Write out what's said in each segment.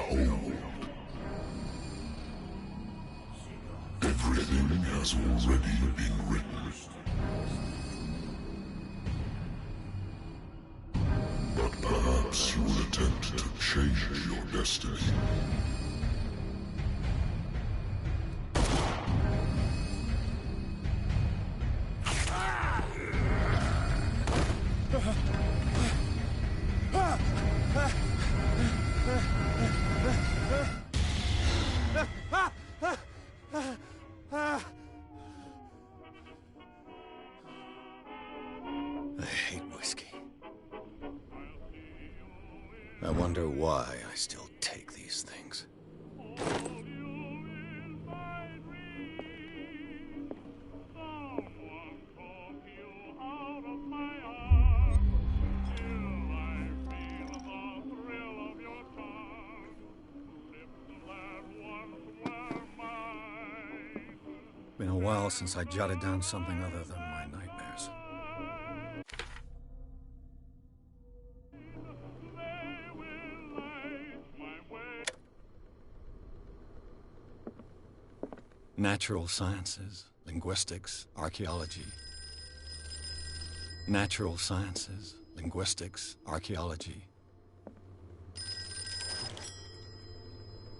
Behold. Everything has already been written. But perhaps you will attempt to change your destiny. I hate whiskey. I wonder why I still take these things. Been a while since I jotted down something other than my nightmares. Natural sciences, linguistics, archaeology. Natural sciences, linguistics, archaeology.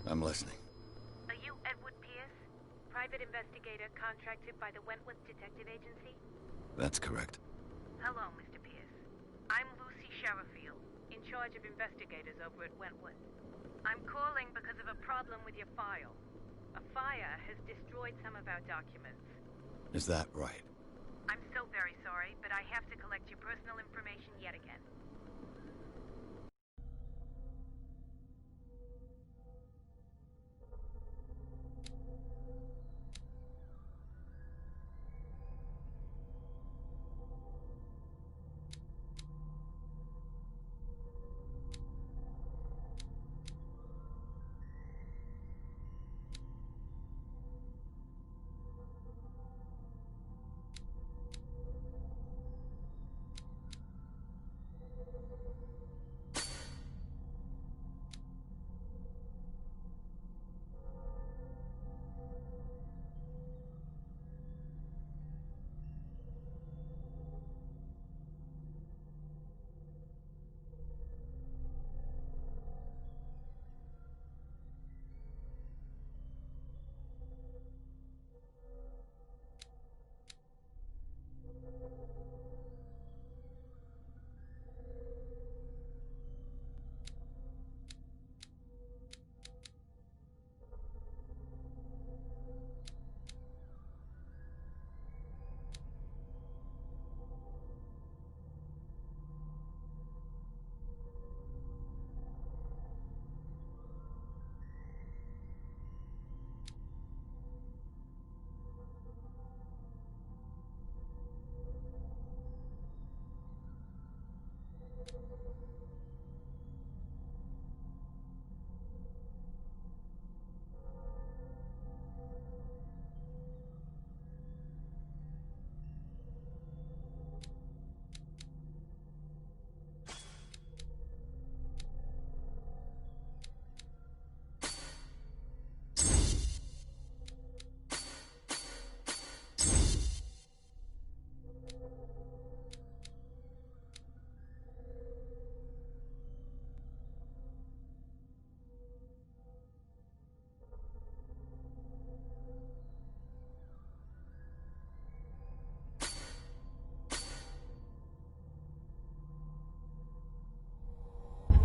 I'm listening. Are you Edward Pierce, private investigator contracted by the Wentworth Detective Agency? That's correct. Hello, Mr. Pierce. I'm Lucy Sherifield, in charge of investigators over at Wentworth. I'm calling because of a problem with your file. A fire has destroyed some of our documents. Is that right? I'm so very sorry, but I have to collect your personal information yet again.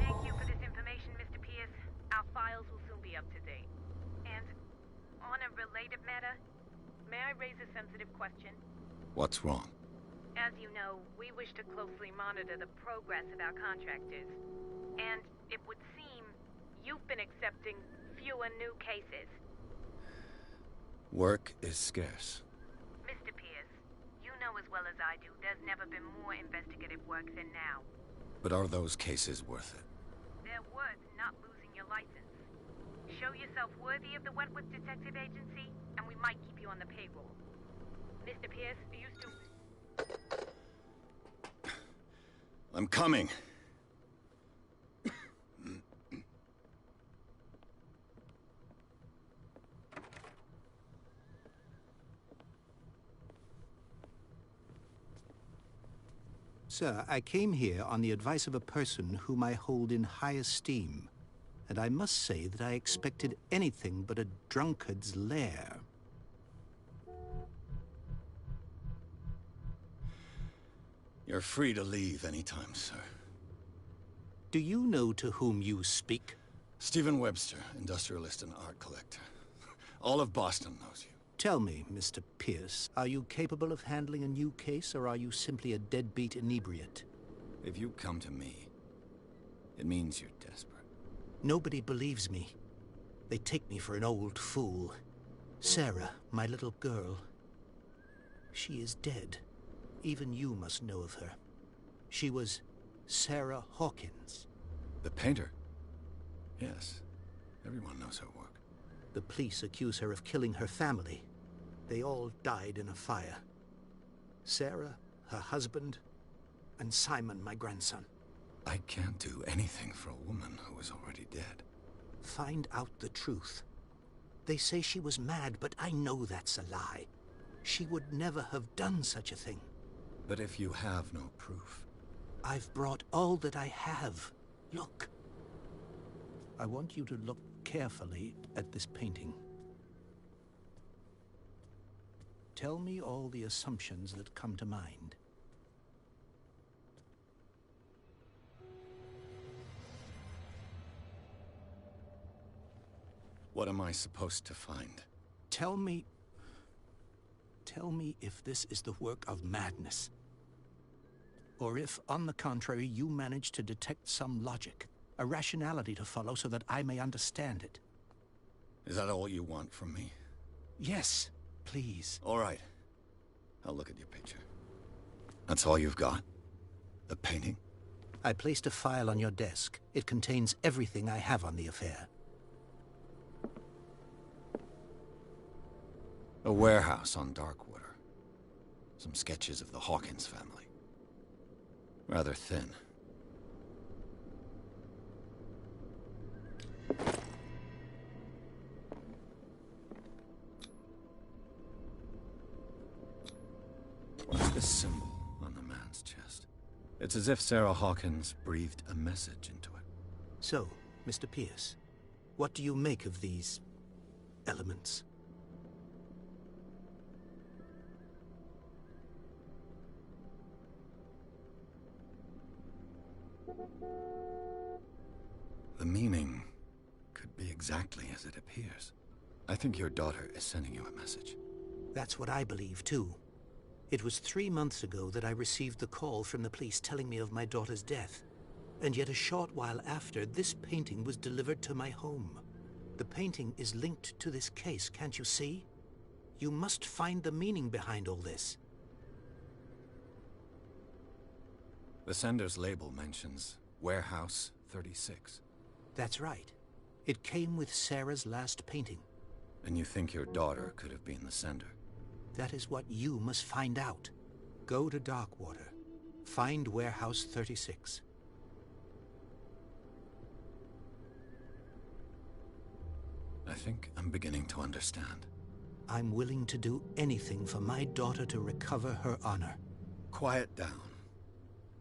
Thank you for this information, Mr. Pierce. Our files will soon be up to date. And on a related matter, may I raise a sensitive question? What's wrong? As you know, we wish to closely monitor the progress of our contractors. And it would seem you've been accepting fewer new cases. Work is scarce. Mr. Pierce, you know as well as I do there's never been more investigative work than now. But are those cases worth it? They're worth not losing your license. Show yourself worthy of the Wentworth Detective Agency, and we might keep you on the payroll. Mr. Pierce, are you still... I'm coming. Sir, I came here on the advice of a person whom I hold in high esteem, and I must say that I expected anything but a drunkard's lair. You're free to leave anytime, sir. Do you know to whom you speak? Stephen Webster, industrialist and art collector. All of Boston knows you. Tell me, Mr. Pierce, are you capable of handling a new case, or are you simply a deadbeat inebriate? If you come to me, it means you're desperate. Nobody believes me. They take me for an old fool. Sarah, my little girl, she is dead. Even you must know of her. She was Sarah Hawkins. The painter? Yes. Everyone knows her work. The police accuse her of killing her family. They all died in a fire. Sarah, her husband, and Simon, my grandson. I can't do anything for a woman who is already dead. Find out the truth. They say she was mad, but I know that's a lie. She would never have done such a thing. But if you have no proof... I've brought all that I have. Look. I want you to look carefully at this painting. Tell me all the assumptions that come to mind. What am I supposed to find? Tell me if this is the work of madness. Or if, on the contrary, you manage to detect some logic, a rationality to follow so that I may understand it. Is that all you want from me? Yes, please. All right. I'll look at your picture. That's all you've got? The painting? I placed a file on your desk. It contains everything I have on the affair. A warehouse on Darkwater. Some sketches of the Hawkins family. Rather thin. What's this symbol on the man's chest? It's as if Sarah Hawkins breathed a message into it. So, Mr. Pierce, what do you make of these elements? The meaning could be exactly as it appears. I think your daughter is sending you a message. That's what I believe, too. It was 3 months ago that I received the call from the police telling me of my daughter's death. And yet a short while after, this painting was delivered to my home. The painting is linked to this case, can't you see? You must find the meaning behind all this. The sender's label mentions Warehouse 36. That's right. It came with Sarah's last painting. And you think your daughter could have been the sender? That is what you must find out. Go to Darkwater. Find Warehouse 36. I think I'm beginning to understand. I'm willing to do anything for my daughter to recover her honor. Quiet down.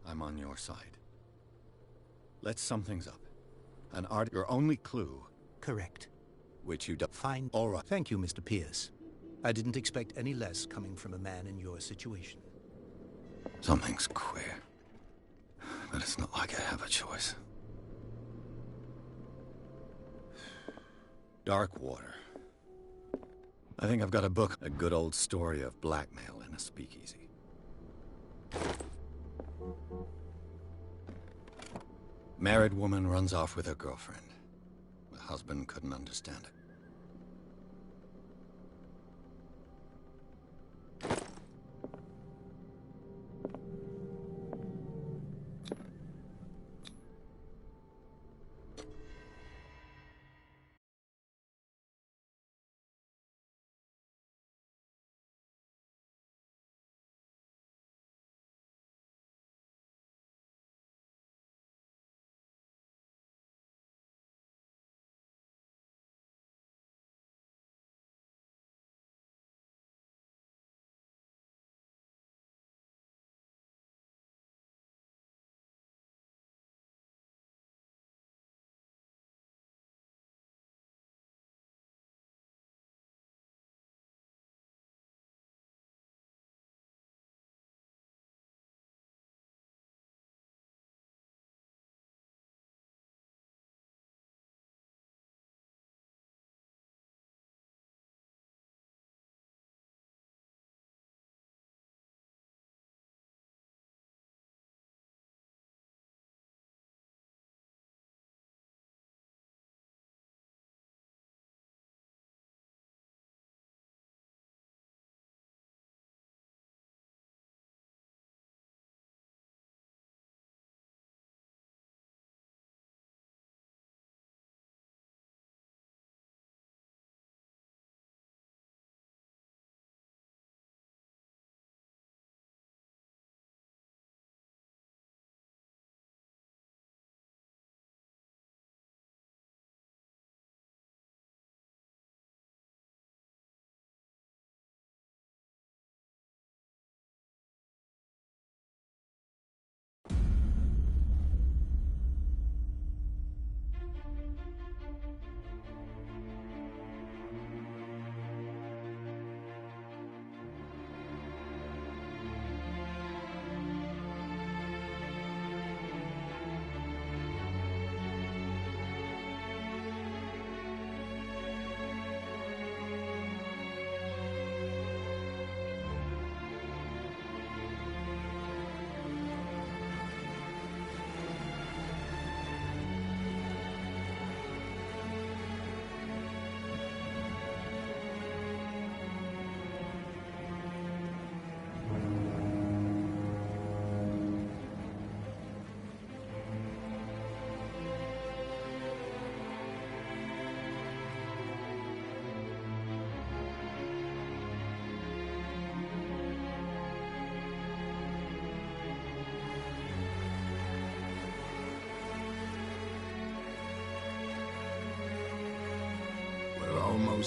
I'm on your side. Let's sum things up. An art, your only clue... Correct. Which you don't... Fine. All right. Thank you, Mr. Pierce. I didn't expect any less coming from a man in your situation. Something's queer. But it's not like I have a choice. Darkwater. I think I've got a book. A good old story of blackmail in a speakeasy. Married woman runs off with her girlfriend. The husband couldn't understand it.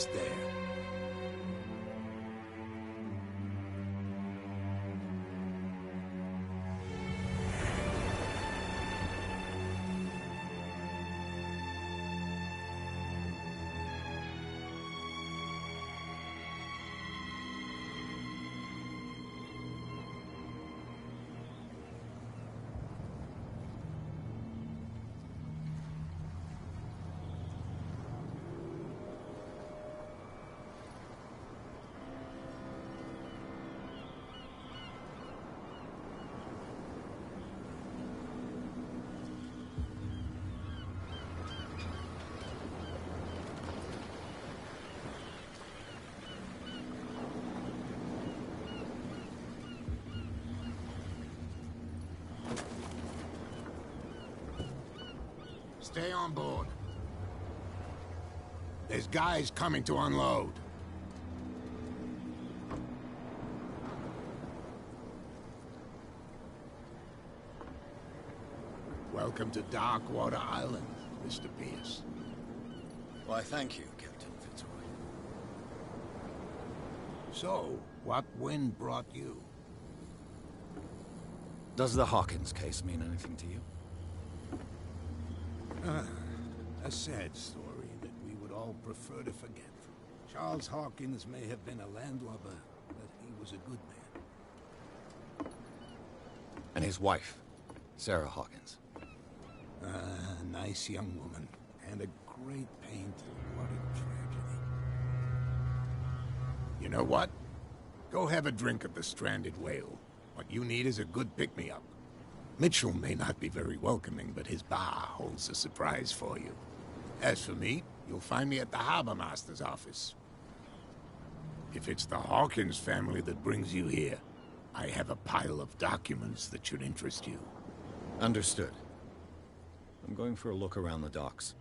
almost there. Stay on board. There's guys coming to unload. Welcome to Darkwater Island, Mr. Pierce. Why, thank you, Captain Fitzroy. So, what wind brought you? Does the Hawkins case mean anything to you? A sad story that we would all prefer to forget. Charles Hawkins may have been a landlubber, but he was a good man. And his wife, Sarah Hawkins. A nice young woman, and a great pain to what a tragedy. You know what? Go have a drink at the Stranded Whale. What you need is a good pick-me-up. Mitchell may not be very welcoming, but his bar holds a surprise for you. As for me, you'll find me at the Harbor Master's office. If it's the Hawkins family that brings you here, I have a pile of documents that should interest you. Understood. I'm going for a look around the docks.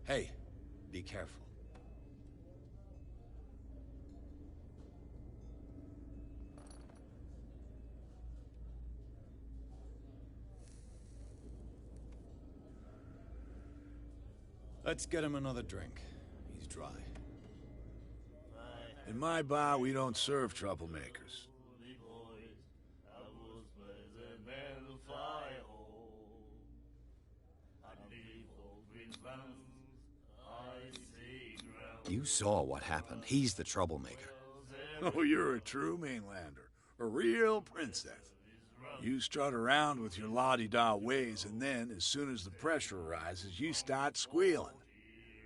Hey, be careful. Let's get him another drink. He's dry. In my bar, we don't serve troublemakers. You saw what happened. He's the troublemaker. Oh, you're a true mainlander. A real princess. You strut around with your la-di-da ways, and then, as soon as the pressure arises, you start squealing.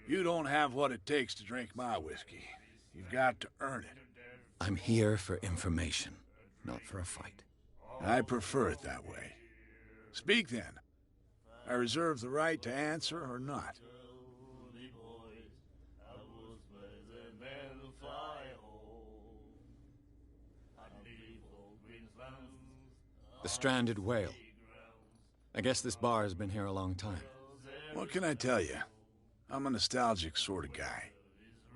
You don't have what it takes to drink my whiskey. You've got to earn it. I'm here for information, not for a fight. I prefer it that way. Speak then. I reserve the right to answer or not. The Stranded Whale. I guess this bar has been here a long time. What can I tell you? I'm a nostalgic sort of guy.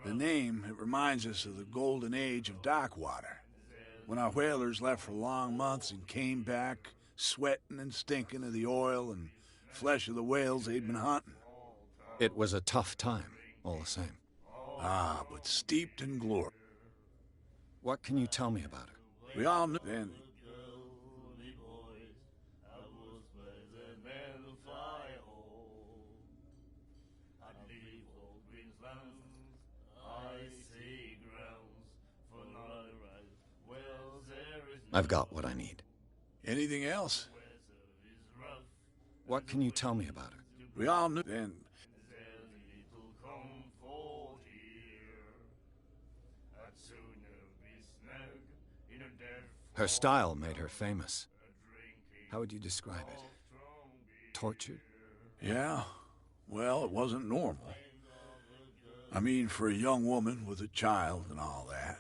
The name, it reminds us of the golden age of Darkwater, when our whalers left for long months and came back sweating and stinking of the oil and flesh of the whales they'd been hunting. It was a tough time, all the same. Ah, but steeped in glory. What can you tell me about her? We all knew then. I've got what I need. Anything else? What can you tell me about her? We all knew then. Her style made her famous. How would you describe it? Tortured? Yeah, well, it wasn't normal. I mean, for a young woman with a child and all that.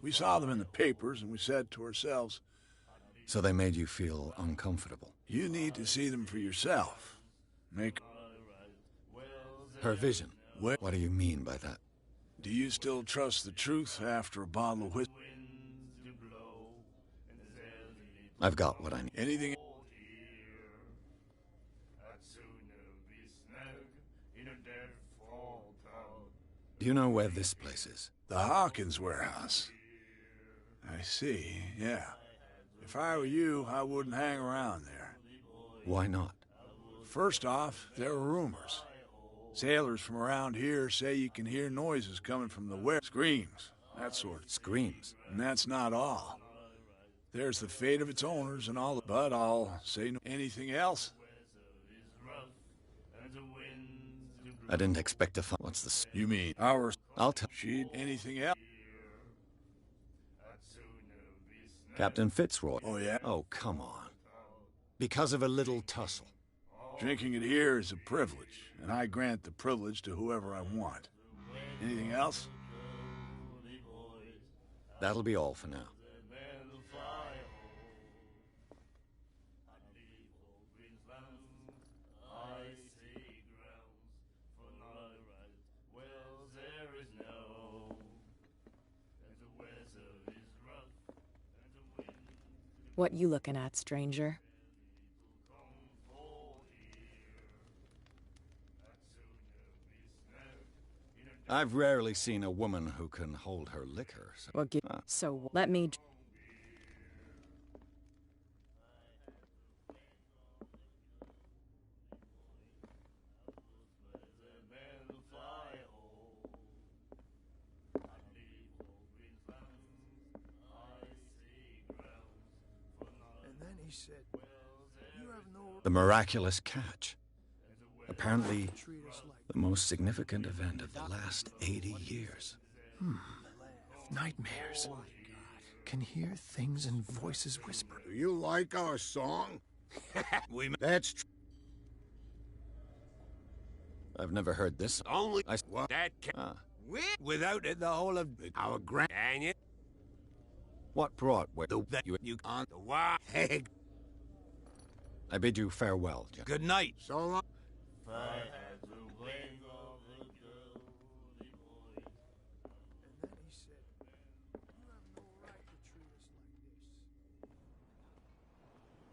We saw them in the papers and we said to ourselves, So they made you feel uncomfortable? you need to see them for yourself. Make... Her vision? What? What do you mean by that? Do you still trust the truth after a bottle of whiskey? I've got what I need. Anything? Do you know where this place is? The Hawkins warehouse. I see, yeah. If I were you, I wouldn't hang around there. Why not? First off, there are rumors. Sailors from around here say you can hear noises coming from the screams, that sort of. Screams? And that's not all. There's the fate of its owners and all, but I'll say no. Anything else? I didn't expect to find... What's this? You mean our... I'll tell... She'd... Anything else? Captain Fitzroy. Oh, yeah? Oh, come on. Because of a little tussle. Drinking it here is a privilege, and I grant the privilege to whoever I want. Anything else? That'll be all for now. What you looking at, stranger? I've rarely seen a woman who can hold her liquor. So, Well, so let me... He said, you have no the miraculous catch. Apparently, treat us like the most significant event of the last 80 years. nightmares. Can hear things and voices whisper. Do you like our song? That's true. I've never heard this. Only What? that can... Without it, the whole of our grand... Dang it. What brought where That you on The why? Hey, I bid you farewell, Jim. good night. So long. And then he said, you have no right to treat us like this.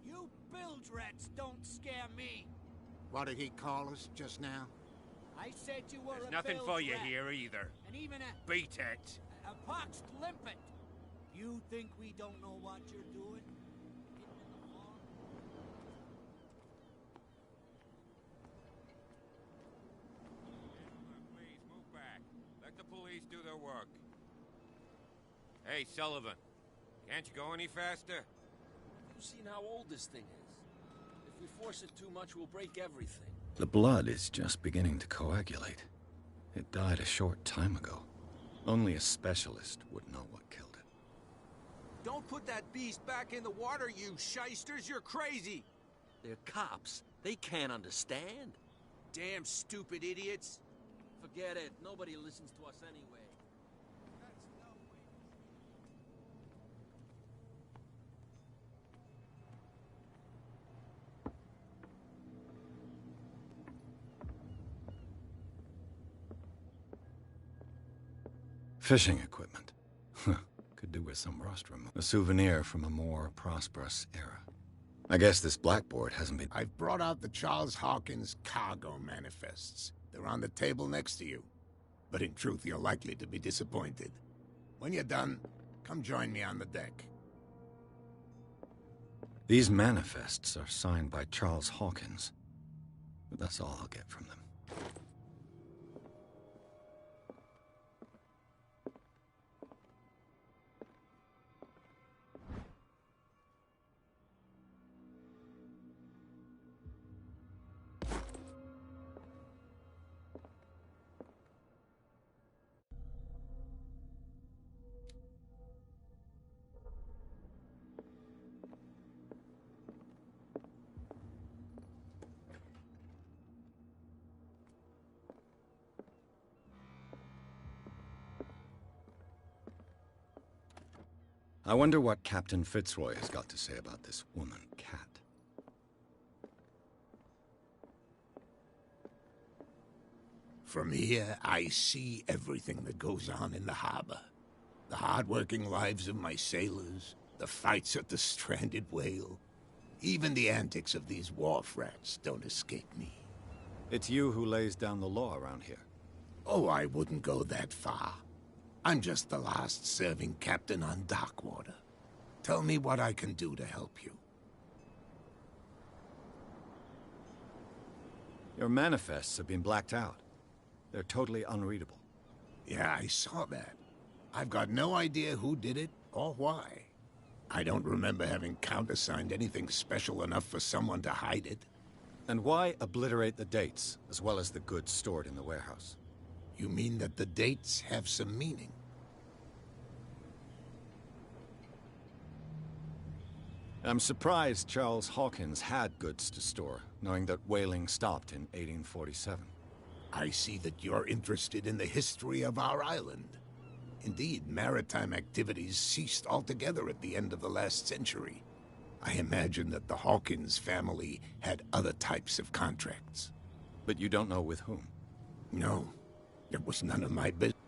You bilge rats don't scare me. What did he call us just now? I said you were There's a nothing bilge for you rat, here either. and even Beat it. a poxed limpet. You think we don't know what you're doing? Getting in the fog? Please move back. Let the police do their work. Hey, Sullivan. Can't you go any faster? You've seen how old this thing is. If we force it too much, we'll break everything. The blood is just beginning to coagulate. It died a short time ago. Only a specialist would know what killed it. Don't put that beast back in the water, you shysters! You're crazy! They're cops. They can't understand. Damn stupid idiots. Forget it. Nobody listens to us anyway. Fishing equipment. Could do with some rust removal. A souvenir from a more prosperous era. I guess this blackboard hasn't been... I've brought out the Charles Hawkins cargo manifests. They're on the table next to you. But in truth, you're likely to be disappointed. When you're done, come join me on the deck. These manifests are signed by Charles Hawkins. But that's all I'll get from them. I wonder what Captain Fitzroy has got to say about this woman, Cat. From here, I see everything that goes on in the harbor. The hard-working lives of my sailors, the fights at the stranded whale. Even the antics of these wharf rats don't escape me. It's you who lays down the law around here. Oh, I wouldn't go that far. I'm just the last serving captain on Darkwater. Tell me what I can do to help you. Your manifests have been blacked out. They're totally unreadable. Yeah, I saw that. I've got no idea who did it or why. I don't remember having countersigned anything special enough for someone to hide it. And why obliterate the dates, as well as the goods stored in the warehouse? You mean that the dates have some meaning? I'm surprised Charles Hawkins had goods to store, knowing that whaling stopped in 1847. I see that you're interested in the history of our island. Indeed, maritime activities ceased altogether at the end of the last century. I imagine that the Hawkins family had other types of contracts. But you don't know with whom? No. It was none of my business.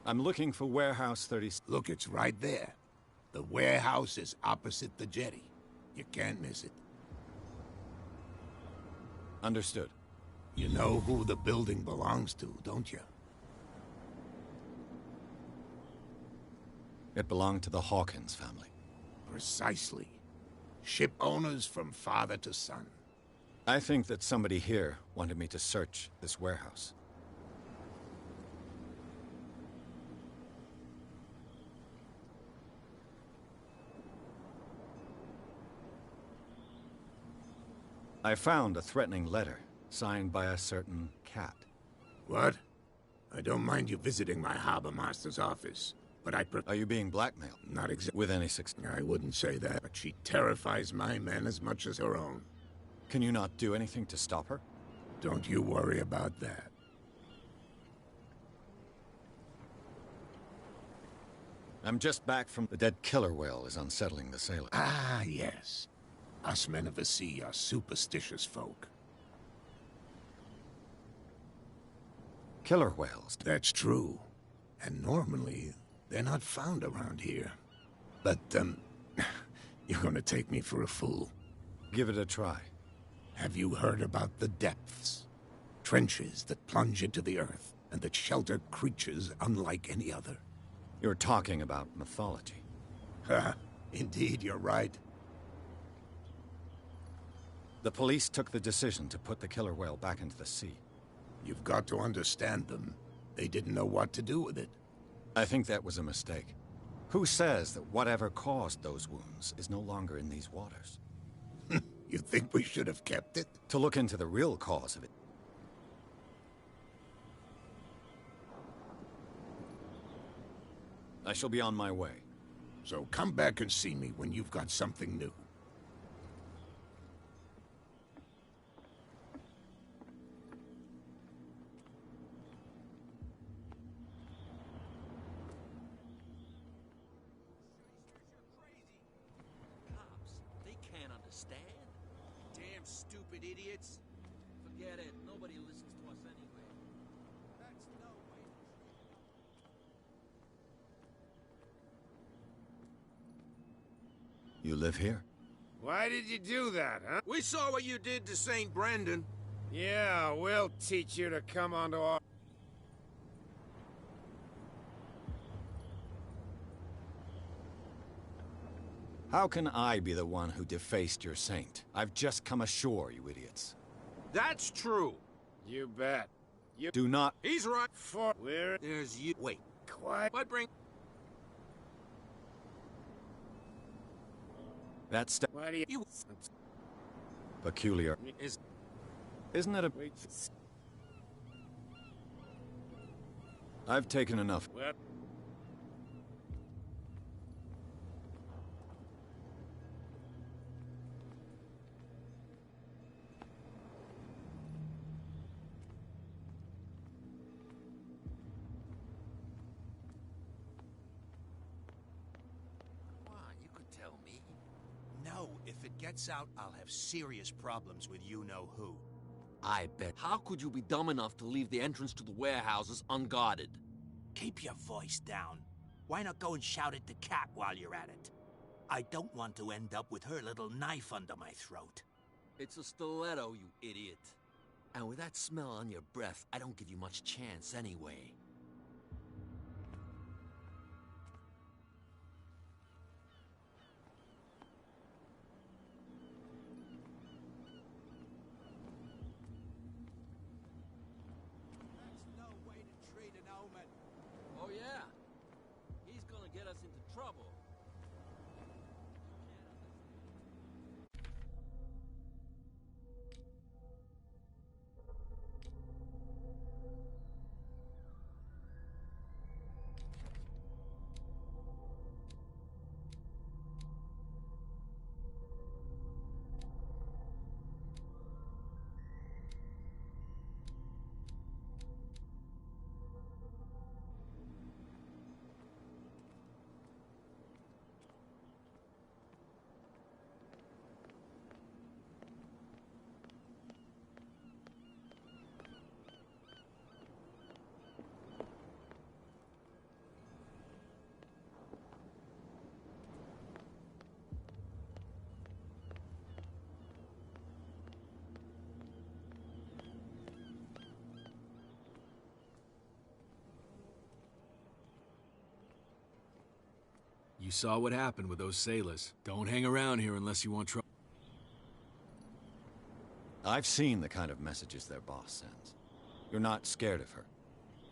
I'm looking for Warehouse 30... Look, it's right there. The warehouse is opposite the jetty. You can't miss it. Understood. You know who the building belongs to, don't you? It belonged to the Hawkins family. Precisely. Ship owners from father to son. I think that somebody here wanted me to search this warehouse. I found a threatening letter, signed by a certain Cat. What? I don't mind you visiting my harbor master's office, but I Are you being blackmailed? Not exactly. With any success? I wouldn't say that, but she terrifies my men as much as her own. Can you not do anything to stop her? Don't you worry about that. I'm just back from... The dead killer whale is unsettling the sailors. Ah, yes. Us men of the sea are superstitious folk. Killer whales? That's true. And normally, they're not found around here. But, you're gonna take me for a fool. Give it a try. Have you heard about the depths? Trenches that plunge into the earth, and that shelter creatures unlike any other. You're talking about mythology. Ha! Indeed, you're right. The police took the decision to put the killer whale back into the sea. You've got to understand them. They didn't know what to do with it. I think that was a mistake. Who says that whatever caused those wounds is no longer in these waters? You think we should have kept it? To look into the real cause of it. I shall be on my way. So come back and see me when you've got something new. Damn stupid idiots. Forget it. Nobody listens to us anyway. That's no way to treat You live here? Why did you do that, huh? We saw what you did to St. Brendan. Yeah, we'll teach you to come onto our... How can I be the one who defaced your saint? I've just come ashore, you idiots. That's true. You bet. You do not... He's right. For... Where... There's you... Wait. Quiet. What bring... That's... Why do you... Peculiar. Isn't it a... Wait. I've taken enough. What? No, if it gets out, I'll have serious problems with you-know-who. I bet. How could you be dumb enough to leave the entrance to the warehouses unguarded? Keep your voice down. Why not go and shout at the cat while you're at it? I don't want to end up with her little knife under my throat. It's a stiletto, you idiot. And with that smell on your breath, I don't give you much chance anyway. Oh, yeah? He's gonna get us into trouble. You saw what happened with those sailors. Don't hang around here unless you want trouble. I've seen the kind of messages their boss sends. You're not scared of her.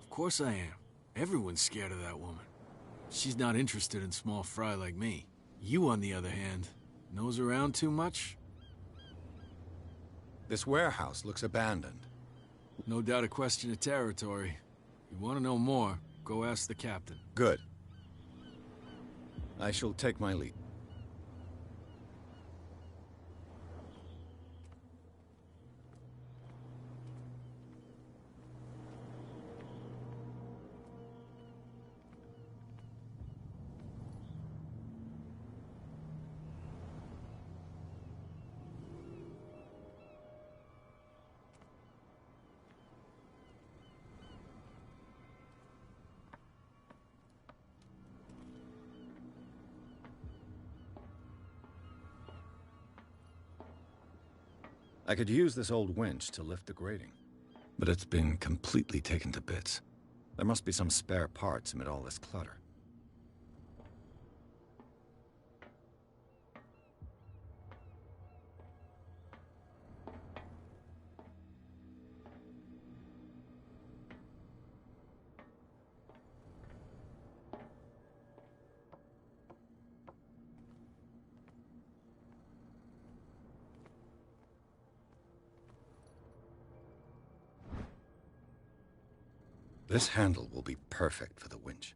Of course I am. Everyone's scared of that woman. She's not interested in small fry like me. You, on the other hand, nose around too much? This warehouse looks abandoned. No doubt a question of territory. You want to know more, go ask the captain. Good. I shall take my leave. I could use this old winch to lift the grating, but it's been completely taken to bits. There must be some spare parts amid all this clutter. This handle will be perfect for the winch.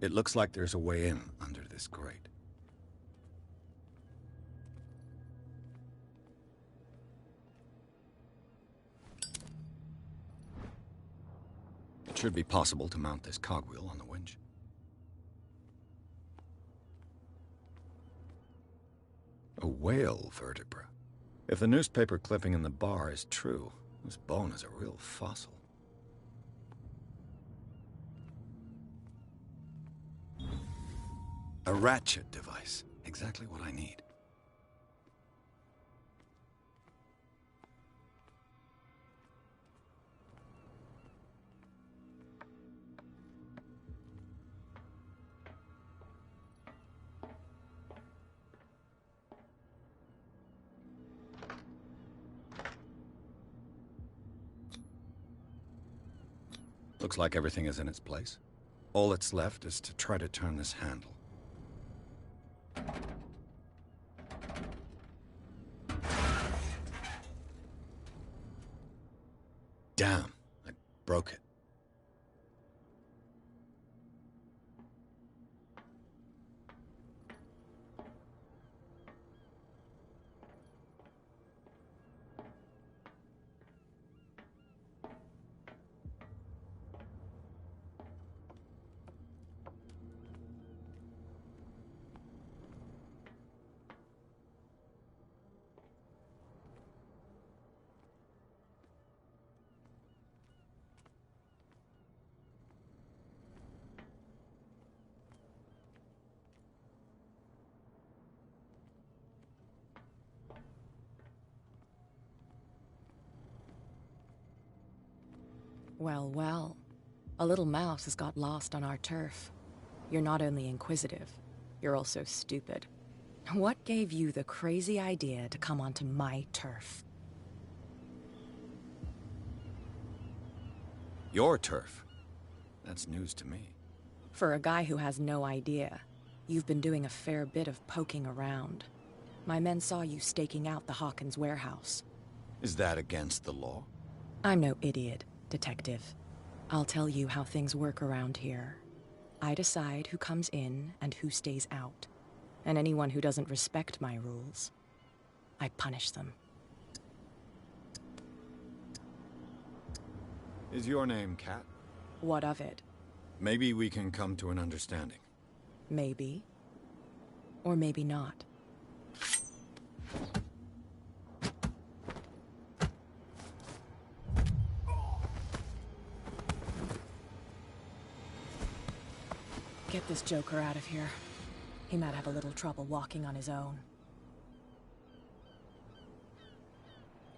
It looks like there's a way in under this grate. Should be possible to mount this cogwheel on the winch. A whale vertebra. If the newspaper clipping in the bar is true, this bone is a real fossil. A ratchet device. Exactly what I need. Looks like everything is in its place. All that's left is to try to turn this handle. Damn, I broke it. Well, well. A little mouse has got lost on our turf. You're not only inquisitive, you're also stupid. What gave you the crazy idea to come onto my turf? Your turf? That's news to me. For a guy who has no idea, you've been doing a fair bit of poking around. My men saw you staking out the Hawkins warehouse. Is that against the law? I'm no idiot, Detective. I'll tell you how things work around here. I decide who comes in and who stays out. And anyone who doesn't respect my rules, I punish them. Is your name Cat? What of it? Maybe we can come to an understanding. Maybe. Or maybe not. Get this joker out of here. He might have a little trouble walking on his own.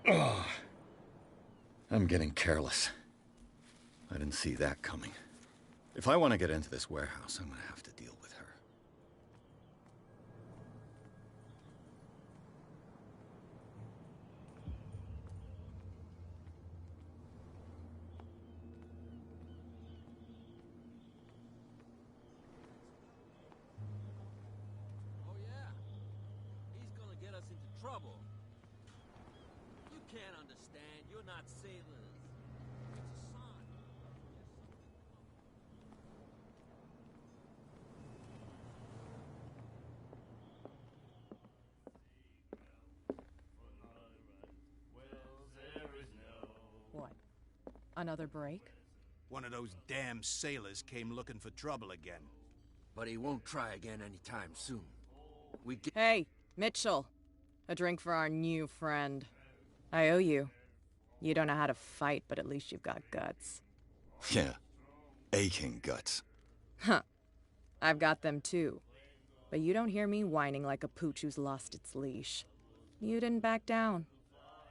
Oh, I'm getting careless. I didn't see that coming. If I want to get into this warehouse, I'm going to have to deal with her. Oh yeah? He's gonna get us into trouble. You can't understand. You're not sailors. It's a sign. What? Another break? One of those damn sailors came looking for trouble again. But he won't try again anytime soon. We get... Hey, Mitchell. A drink for our new friend. I owe you. You don't know how to fight, but at least you've got guts. Yeah, aching guts. Huh. I've got them too. But you don't hear me whining like a pooch who's lost its leash. You didn't back down.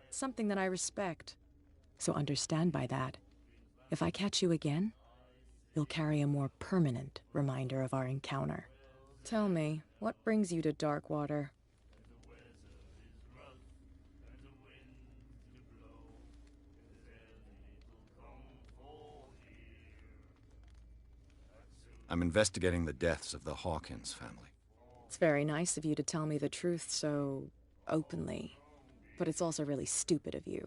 It's something that I respect. So understand by that. If I catch you again, you'll carry a more permanent reminder of our encounter. Tell me, what brings you to Darkwater? I'm investigating the deaths of the Hawkins family. It's very nice of you to tell me the truth so openly, but it's also really stupid of you.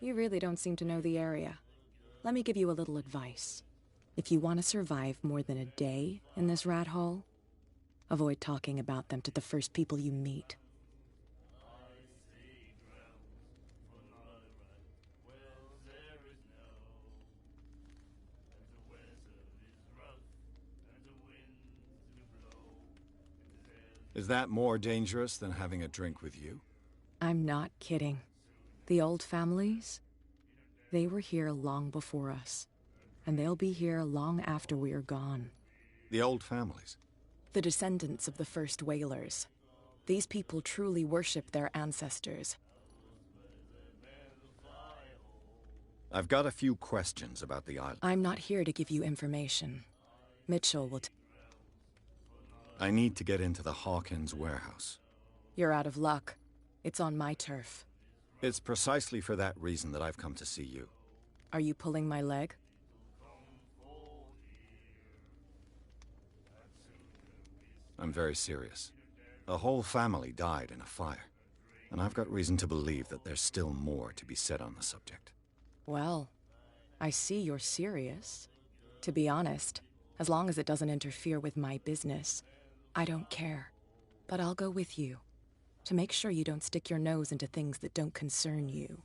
You really don't seem to know the area. Let me give you a little advice. If you want to survive more than a day in this rat hole, avoid talking about them to the first people you meet. Is that more dangerous than having a drink with you? I'm not kidding. The old families, they were here long before us. And they'll be here long after we are gone. The old families? The descendants of the first whalers. These people truly worship their ancestors. I've got a few questions about the island. I'm not here to give you information. Mitchell will I need to get into the Hawkins warehouse. You're out of luck. It's on my turf. It's precisely for that reason that I've come to see you. Are you pulling my leg? I'm very serious. A whole family died in a fire, and I've got reason to believe that there's still more to be said on the subject. Well, I see you're serious. To be honest, as long as it doesn't interfere with my business, I don't care. But I'll go with you, to make sure you don't stick your nose into things that don't concern you.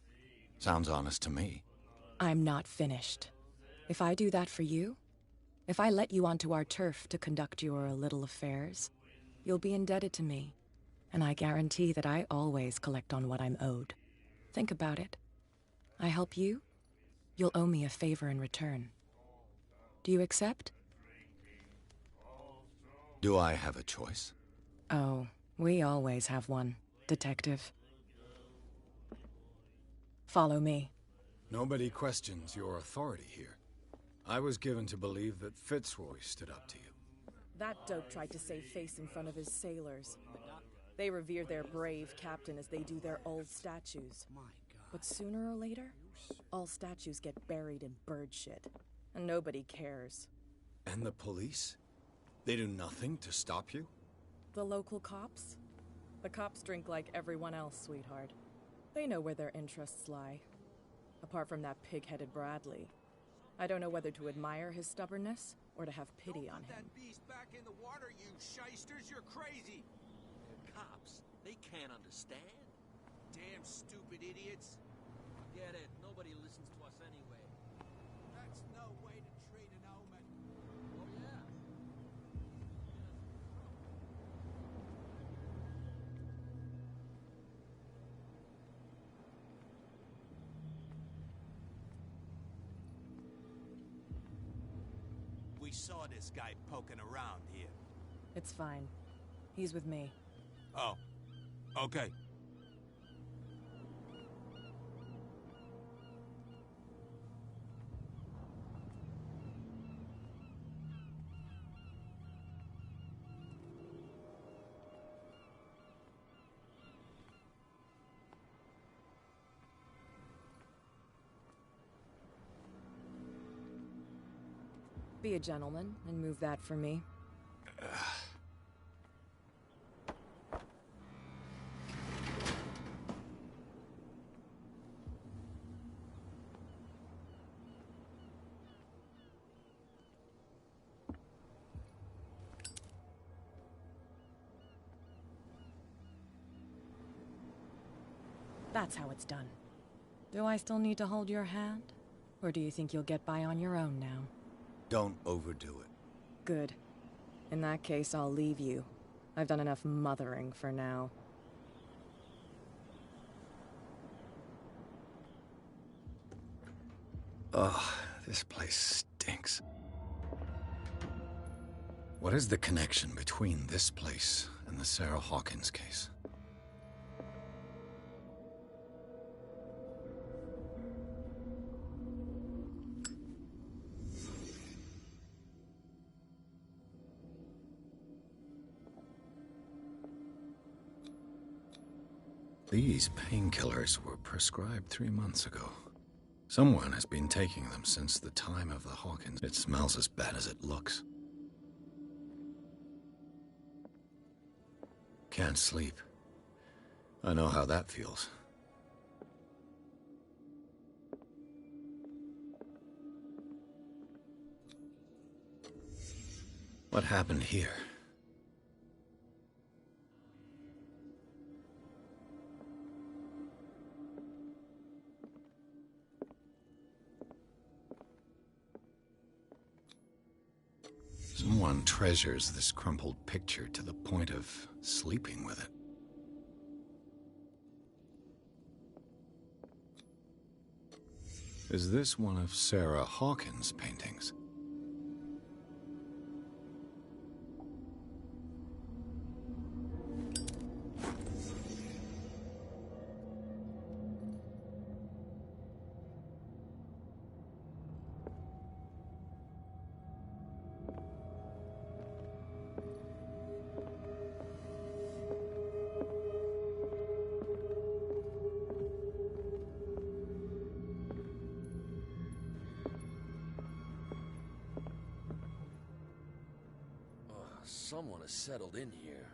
Sounds honest to me. I'm not finished. If I do that for you, if I let you onto our turf to conduct your little affairs, you'll be indebted to me, and I guarantee that I always collect on what I'm owed. Think about it. I help you, you'll owe me a favor in return. Do you accept? Do I have a choice? Oh, we always have one, Detective. Follow me. Nobody questions your authority here. I was given to believe that Fitzroy stood up to you. That dope tried to save face in front of his sailors. They revere their brave captain as they do their old statues. But sooner or later, all statues get buried in bird shit. And nobody cares. And the police? They do nothing to stop you? The local cops? The cops drink like everyone else, sweetheart. They know where their interests lie. Apart from that pig-headed Bradley. I don't know whether to admire his stubbornness or to have pity on him. That beast back in the water, you shysters! You're crazy! They're cops. They can't understand. Damn stupid idiots! Forget it. Nobody listens to us anyway. That's no way to treat an omen. Oh, yeah. We saw this guy poking around here. It's fine. He's with me. Oh. Okay. Be a gentleman and move that for me. That's how it's done. Do I still need to hold your hand? Or do you think you'll get by on your own now? Don't overdo it. Good. In that case, I'll leave you. I've done enough mothering for now. Ugh, this place stinks. What is the connection between this place and the Sarah Hawkins case? These painkillers were prescribed 3 months ago. Someone has been taking them since the time of the Hawkins. It smells as bad as it looks. Can't sleep. I know how that feels. What happened here? Someone anyone treasures this crumpled picture to the point of sleeping with it. Is this one of Sarah Hawkins' paintings? Someone has settled in here.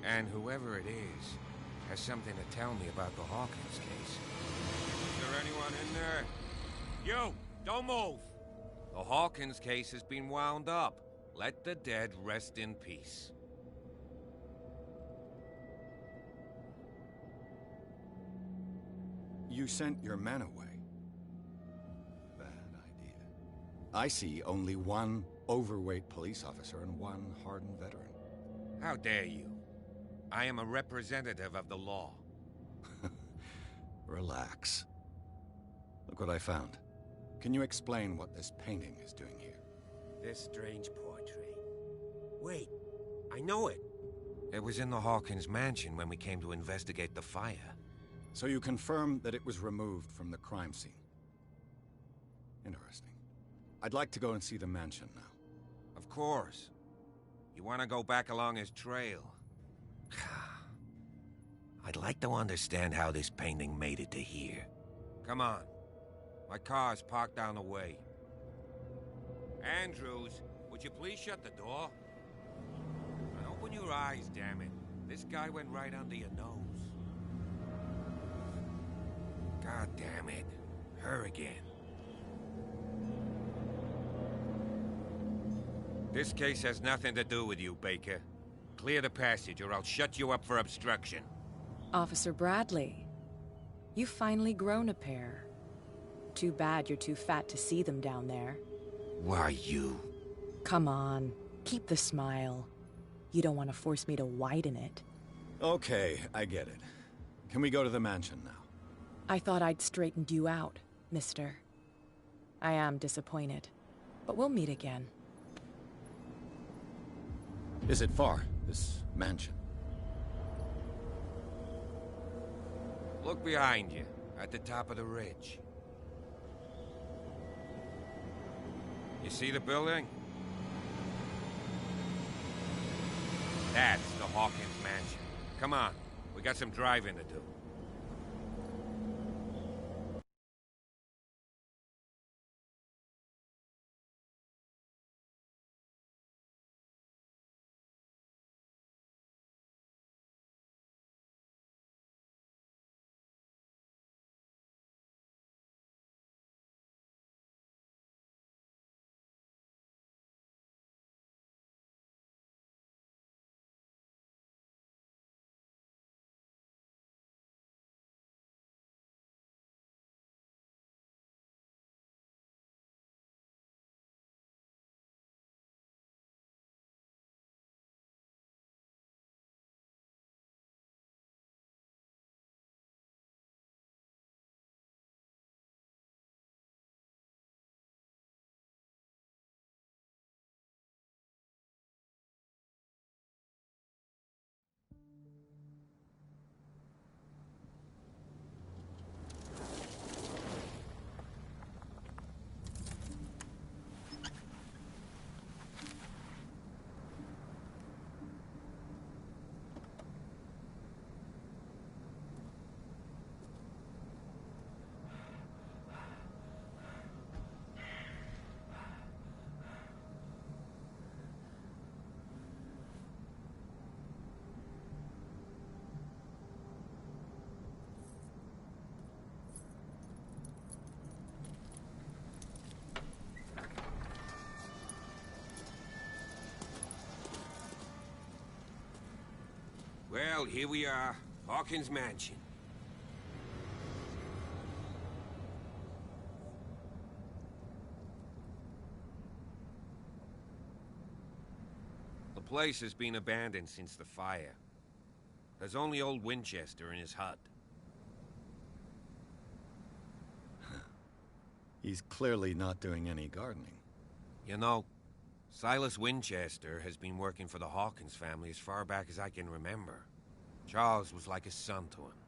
And whoever it is has something to tell me about the Hawkins case. Is there anyone in there? You! Don't move! The Hawkins case has been wound up. Let the dead rest in peace. You sent your men away. Bad idea. I see only one overweight police officer and one hardened veteran. How dare you? I am a representative of the law. Relax. Look what I found. Can you explain what this painting is doing here? This strange portrait. Wait, I know it. It was in the Hawkins mansion when we came to investigate the fire. So you confirm that it was removed from the crime scene? Interesting. I'd like to go and see the mansion now. Of course. You want to go back along his trail? I'd like to understand how this painting made it to here. Come on. My car's parked down the way. Andrews, would you please shut the door? And open your eyes, damn it. This guy went right under your nose. God damn it. Her again. This case has nothing to do with you, Baker. Clear the passage, or I'll shut you up for obstruction. Officer Bradley, you've finally grown a pair. Too bad you're too fat to see them down there. Why, you? Come on, keep the smile. You don't want to force me to widen it. Okay, I get it. Can we go to the mansion now? I thought I'd straightened you out, mister. I am disappointed, but we'll meet again. Is it far, this mansion? Look behind you, at the top of the ridge. You see the building? That's the Hawkins mansion. Come on, we got some driving to do. Well, here we are. Hawkins Mansion. place has been abandoned since the fire. There's only old Winchester in his hut. He's clearly not doing any gardening. You know, Silas Winchester has been working for the Hawkins family as far back as I can remember. Charles was like a son to him.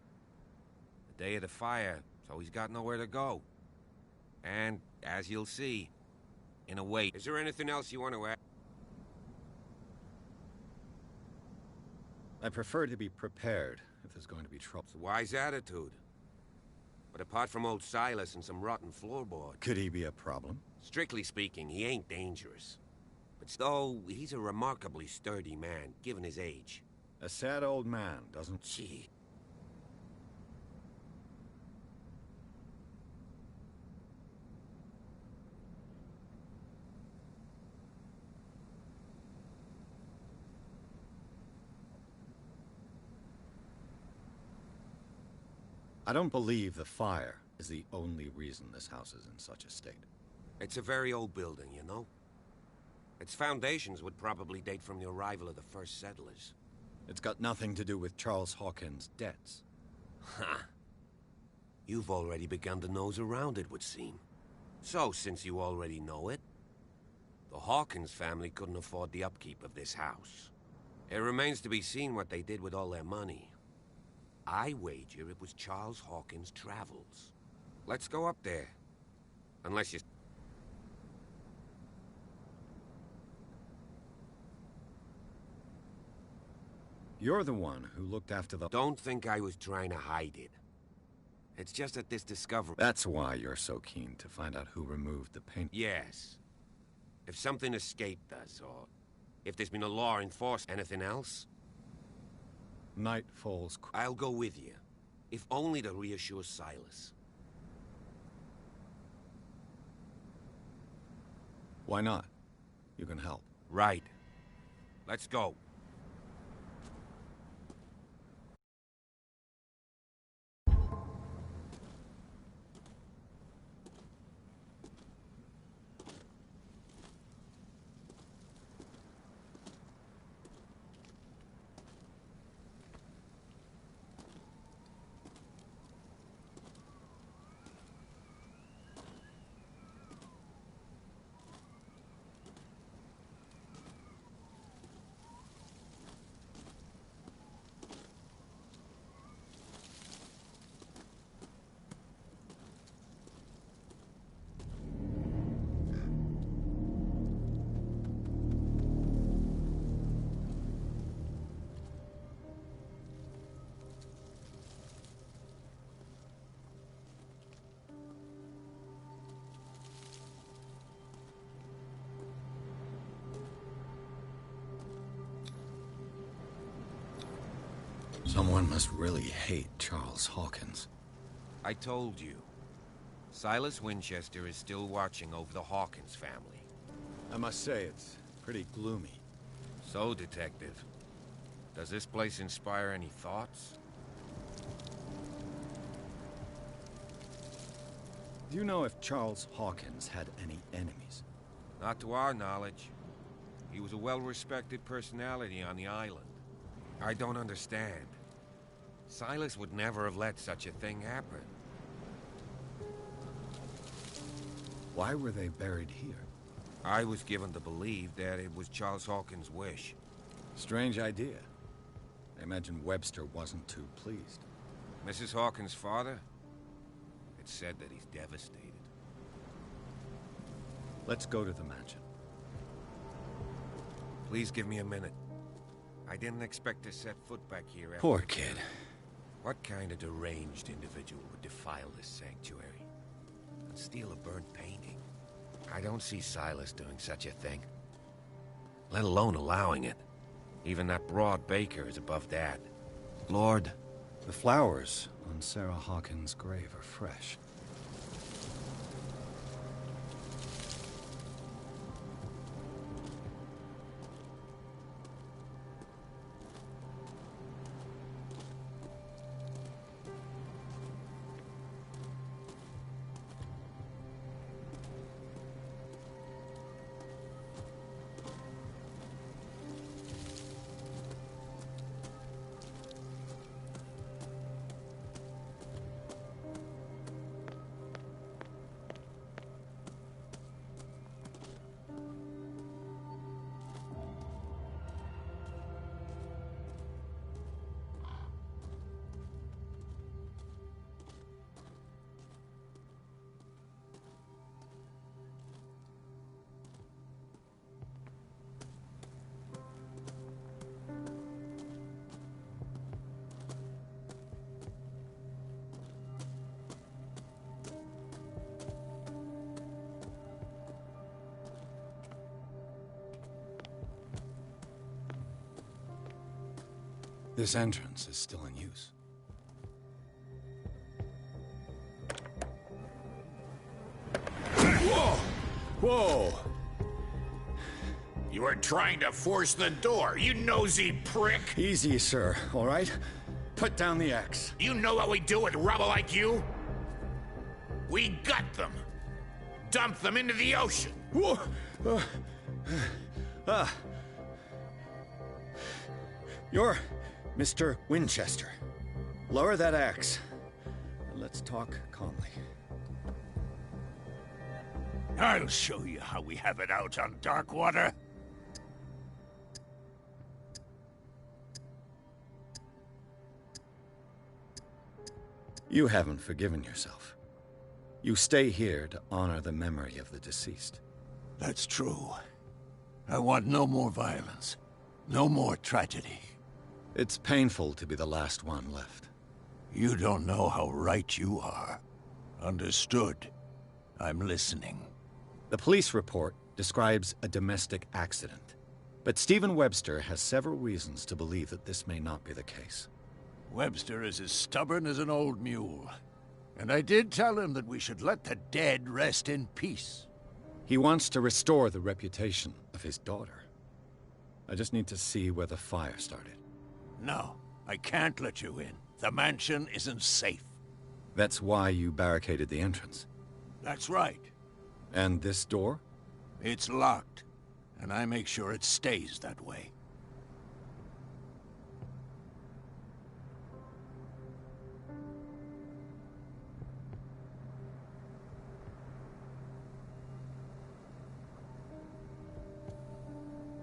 The day of the fire, so he's got nowhere to go. And, as you'll see, in a way... Is there anything else you want to add? I prefer to be prepared if there's going to be trouble. It's a wise attitude. But apart from old Silas and some rotten floorboard... Could he be a problem? Strictly speaking, he ain't dangerous. But though, he's a remarkably sturdy man, given his age. A sad old man, doesn't... Gee. I don't believe the fire is the only reason this house is in such a state. It's a very old building, you know? Its foundations would probably date from the arrival of the first settlers. It's got nothing to do with Charles Hawkins' debts. Ha! You've already begun to nose around it, would seem. So, since you already know it, the Hawkins family couldn't afford the upkeep of this house. It remains to be seen what they did with all their money. I wager it was Charles Hawkins' travels. Let's go up there. Unless you... You're the one who looked after the... Don't think I was trying to hide it. It's just that this discovery... That's why you're so keen to find out who removed the paint... Yes. If something escaped us, or if there's been a law enforced, anything else? Night falls... I'll go with you, if only to reassure Silas. Why not? You can help. Right. Let's go. Someone must really hate Charles Hawkins. I told you. Silas Winchester is still watching over the Hawkins family. I must say, it's pretty gloomy. So, Detective, does this place inspire any thoughts? Do you know if Charles Hawkins had any enemies? Not to our knowledge. He was a well-respected personality on the island. I don't understand. Silas would never have let such a thing happen. Why were they buried here? I was given to believe that it was Charles Hawkins' wish. Strange idea. I imagine Webster wasn't too pleased. Mrs. Hawkins' father? It's said that he's devastated. Let's go to the mansion. Please give me a minute. I didn't expect to set foot back here after... Poor kid. What kind of deranged individual would defile this sanctuary and steal a burnt painting? I don't see Silas doing such a thing, let alone allowing it. Even that broad baker is above that. Lord, the flowers on Sarah Hawkins' grave are fresh. This entrance is still in use. Whoa! Whoa! You were trying to force the door, you nosy prick! Easy, sir, all right? Put down the axe. You know what we do with rubble like you? We gut them. Dump them into the ocean. Whoa! You're Mr. Winchester. Lower that axe. And let's talk calmly. I'll show you how we have it out on Darkwater. You haven't forgiven yourself. You stay here to honor the memory of the deceased. That's true. I want no more violence. No more tragedy. It's painful to be the last one left. You don't know how right you are. Understood. I'm listening. The police report describes a domestic accident, but Stephen Webster has several reasons to believe that this may not be the case. Webster is as stubborn as an old mule. And I did tell him that we should let the dead rest in peace. He wants to restore the reputation of his daughter. I just need to see where the fire started. No, I can't let you in. The mansion isn't safe. That's why you barricaded the entrance. That's right. And this door? It's locked, and I make sure it stays that way.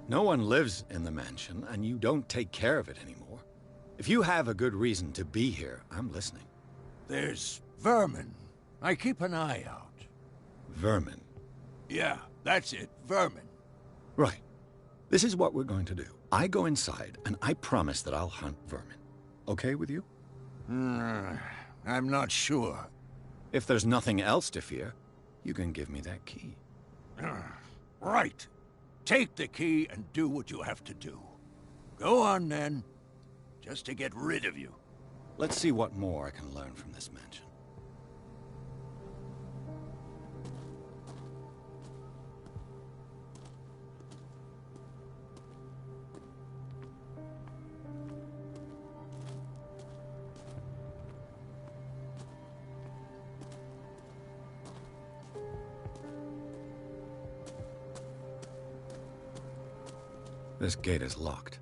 No one lives in the mansion, and you don't take care of it anymore. If you have a good reason to be here, I'm listening. There's vermin. I keep an eye out. Vermin? Yeah, that's it. Vermin. Right. This is what we're going to do. I go inside, and I promise that I'll hunt vermin. Okay with you? I'm not sure. If there's nothing else to fear, you can give me that key. Right. Take the key and do what you have to do. Go on, then. Just to get rid of you. Let's see what more I can learn from this mansion. This gate is locked.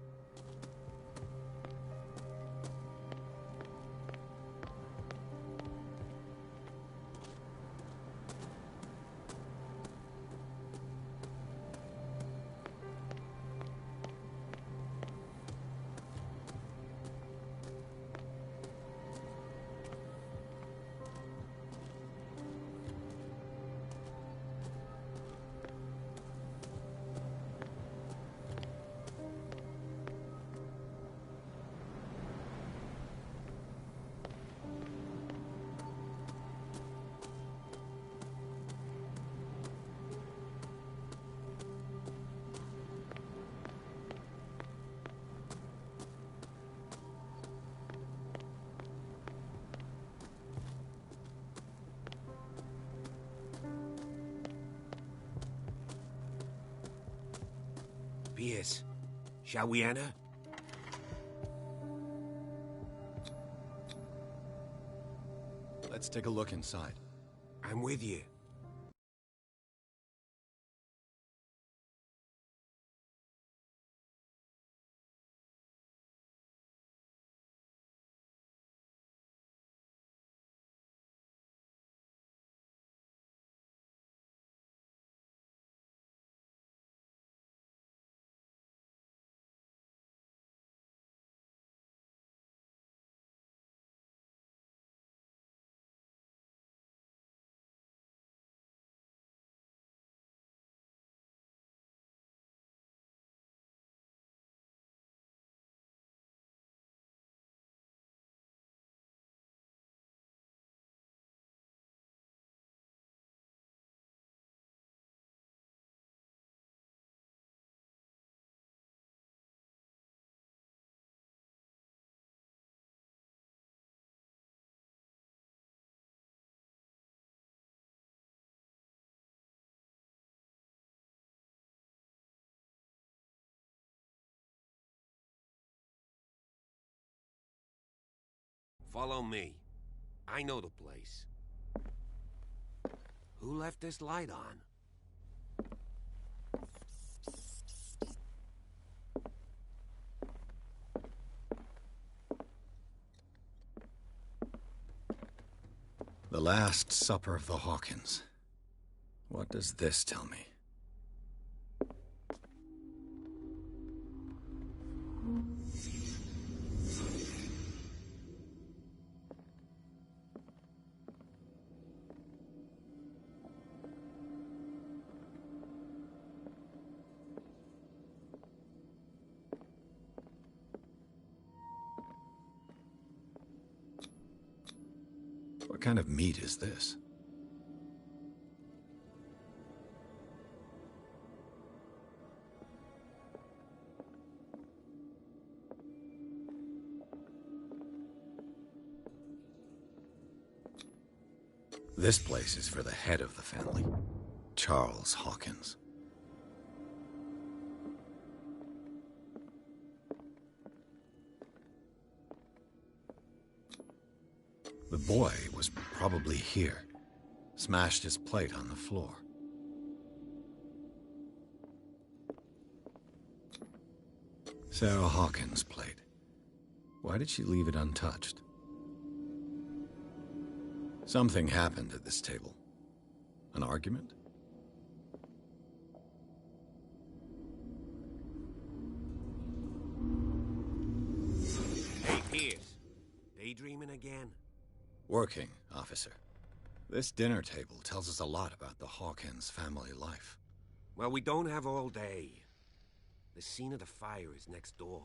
Pierce, shall we enter? Let's take a look inside. I'm with you. Follow me. I know the place. Who left this light on? The Last Supper of the Hawkins. What does this tell me? What kind of meat is this? This place is for the head of the family, Charles Hawkins. The boy was probably here, smashed his plate on the floor. Sarah Hawkins' plate. Why did she leave it untouched? Something happened at this table. An argument? Hey, Pierce. Daydreaming again? Working, officer. This dinner table tells us a lot about the Hawkins family life. Well, we don't have all day. The scene of the fire is next door.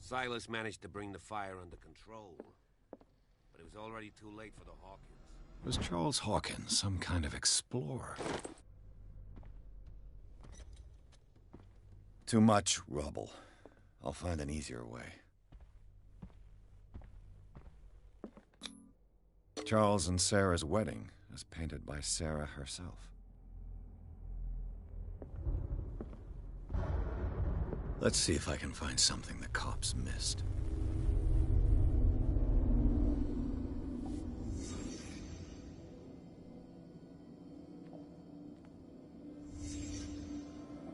Silas managed to bring the fire under control, but it was already too late for the Hawkins. Was Charles Hawkins some kind of explorer? Too much rubble. I'll find an easier way. Charles and Sarah's wedding, as painted by Sarah herself. Let's see if I can find something the cops missed.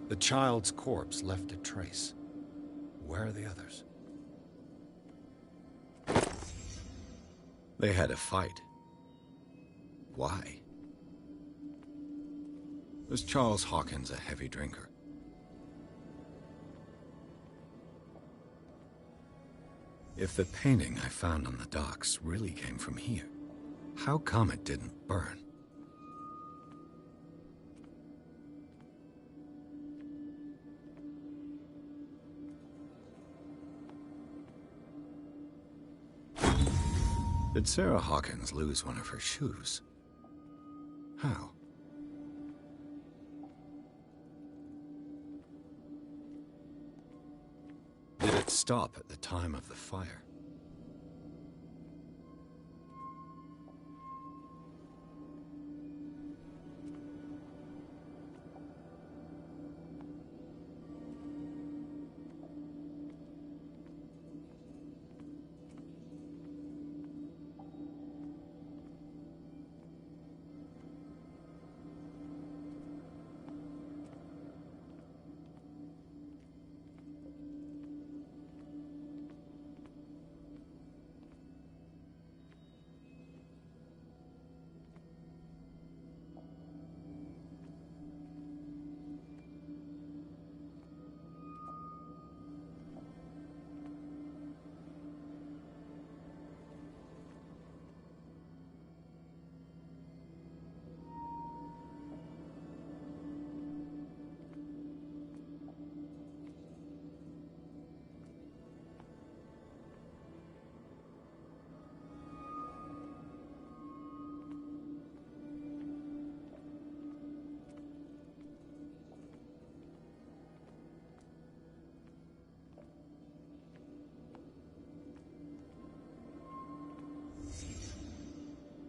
The child's corpse left a trace. Where are the others? They had a fight. Why? Was Charles Hawkins a heavy drinker? If the painting I found on the docks really came from here, how come it didn't burn? Did Sarah Hawkins lose one of her shoes? How? Did it stop at the time of the fire?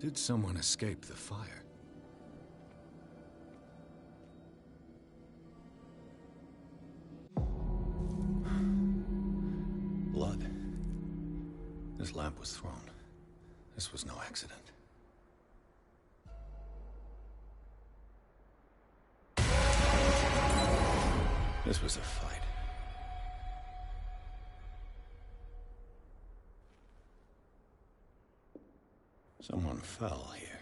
Did someone escape the fire? Blood. This lamp was thrown. This was no accident. This was a fight. Someone fell here.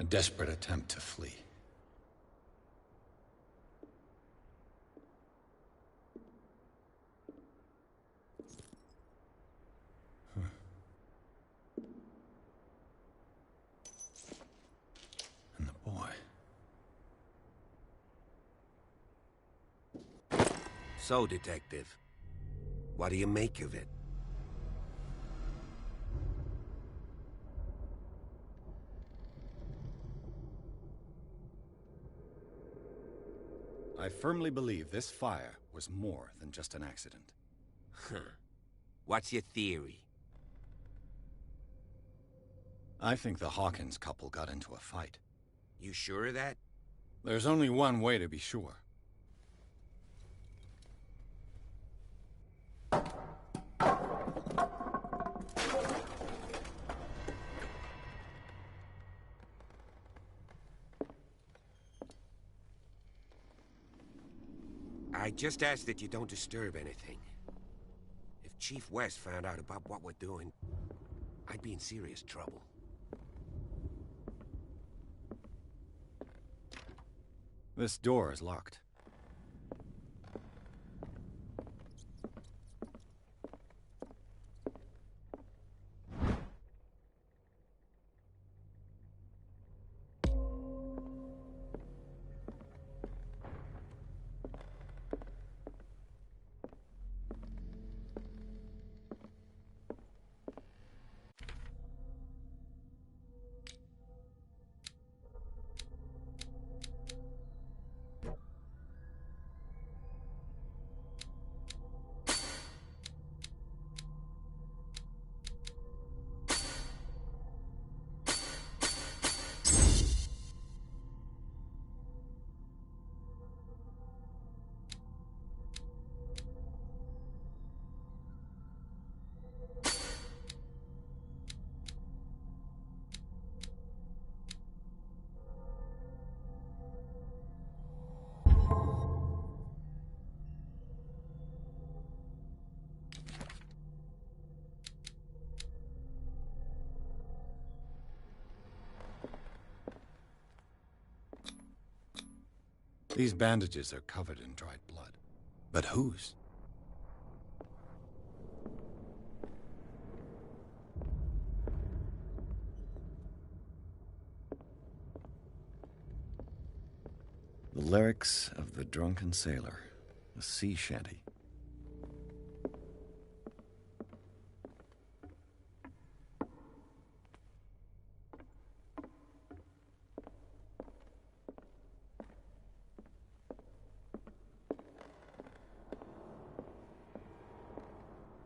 A desperate attempt to flee. And the boy. So, Detective, what do you make of it? I firmly believe this fire was more than just an accident. Huh. What's your theory? I think the Hawkins couple got into a fight. You sure of that? There's only one way to be sure. I just ask that you don't disturb anything. If Chief West found out about what we're doing, I'd be in serious trouble. This door is locked. These bandages are covered in dried blood. But whose? The lyrics of the drunken sailor, a sea shanty.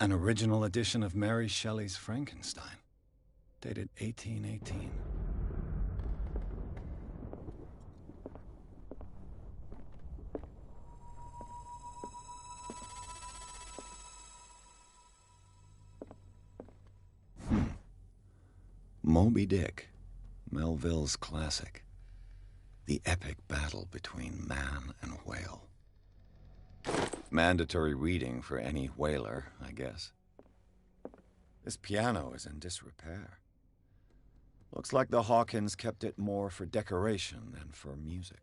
An original edition of Mary Shelley's Frankenstein, dated 1818. Moby Dick, Melville's classic. The epic battle between man and whale. Mandatory reading for any whaler, I guess. This piano is in disrepair. Looks like the Hawkins kept it more for decoration than for music.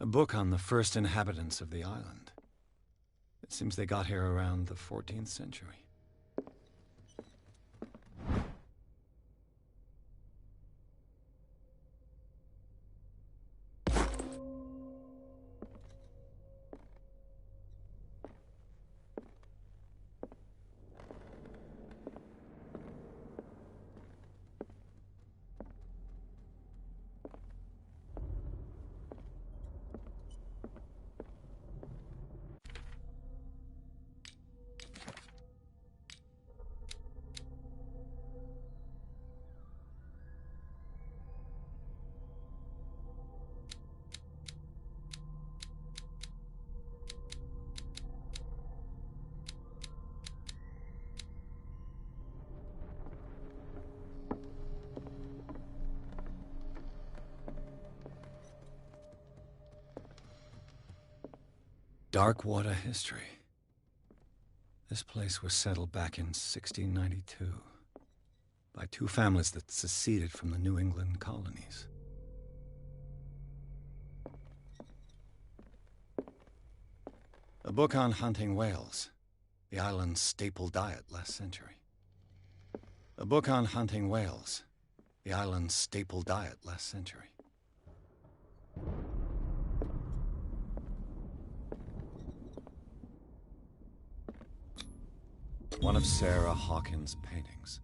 A book on the first inhabitants of the island. It seems they got here around the 14th century. Darkwater history. This place was settled back in 1692 by two families that seceded from the New England colonies. A book on hunting whales, the island's staple diet last century. A book on hunting whales, the island's staple diet last century. One of Sarah Hawkins' paintings.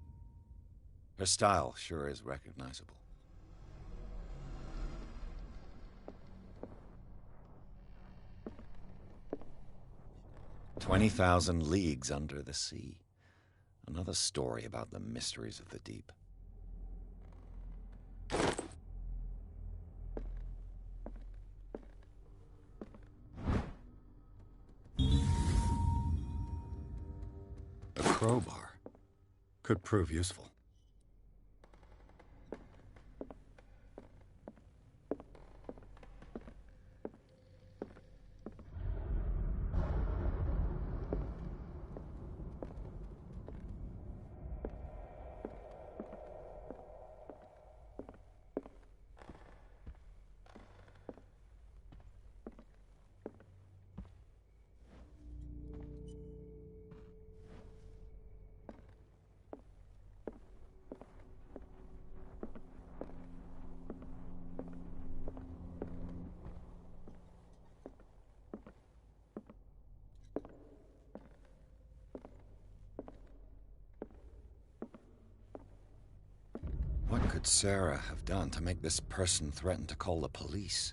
Her style sure is recognizable. "20,000 Leagues Under the Sea." Another story about the mysteries of the deep. A crowbar could prove useful. What could Sarah have done to make this person threaten to call the police?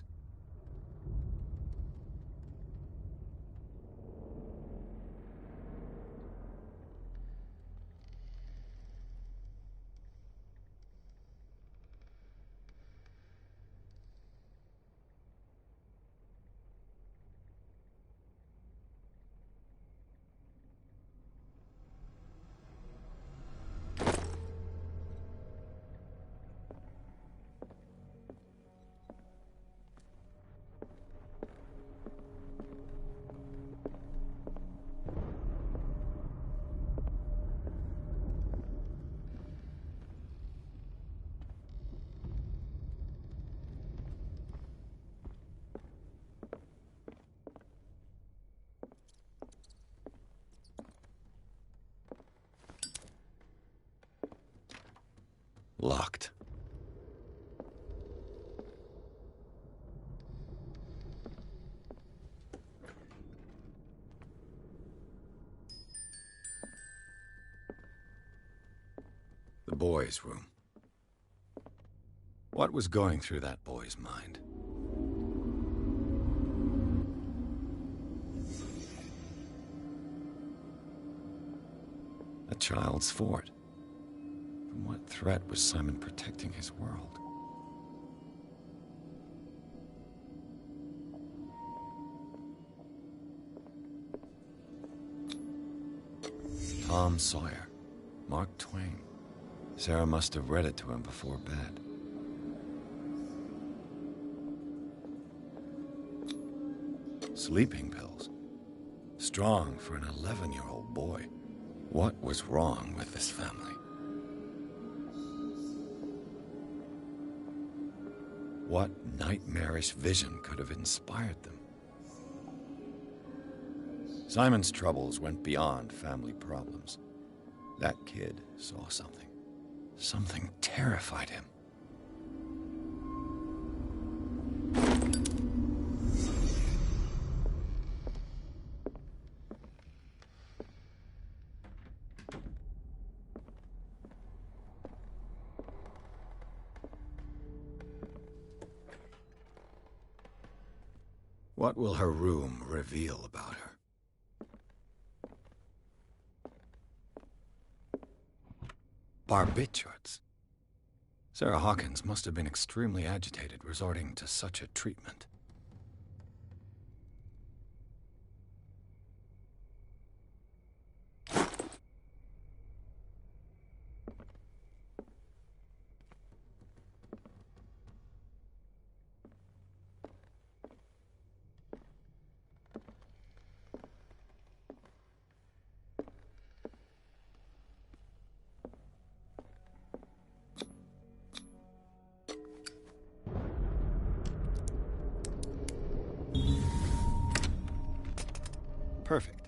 Locked. The boy's room. What was going through that boy's mind? A child's fort. From what threat was Simon protecting his world? Tom Sawyer, Mark Twain. Sarah must have read it to him before bed. Sleeping pills. Strong for an 11-year-old boy. What was wrong with this family? What nightmarish vision could have inspired them? Simon's troubles went beyond family problems. That kid saw something. Something terrified him. What will her room reveal about her? Barbiturates. Sarah Hawkins must have been extremely agitated resorting to such a treatment. Perfect.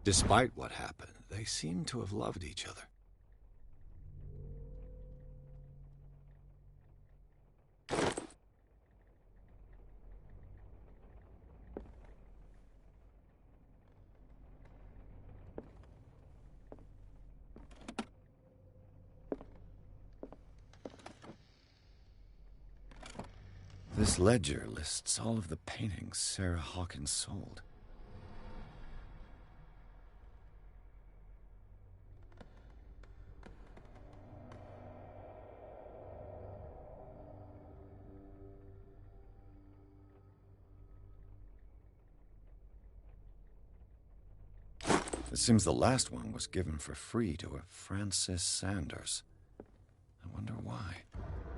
Despite what happened, they seem to have loved each other. This ledger lists all of the paintings Sarah Hawkins sold. It seems the last one was given for free to a Francis Sanders. I wonder why.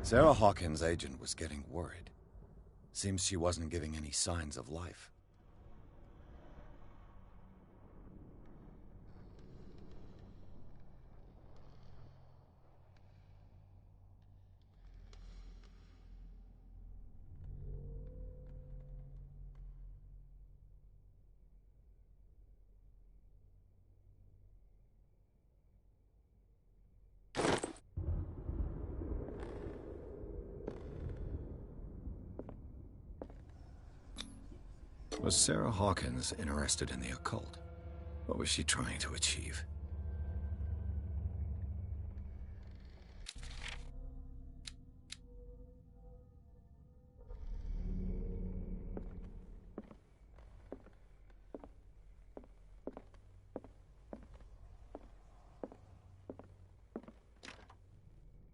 Sarah Hawkins' agent was getting worried. Seems she wasn't giving any signs of life. Was Sarah Hawkins interested in the occult? What was she trying to achieve?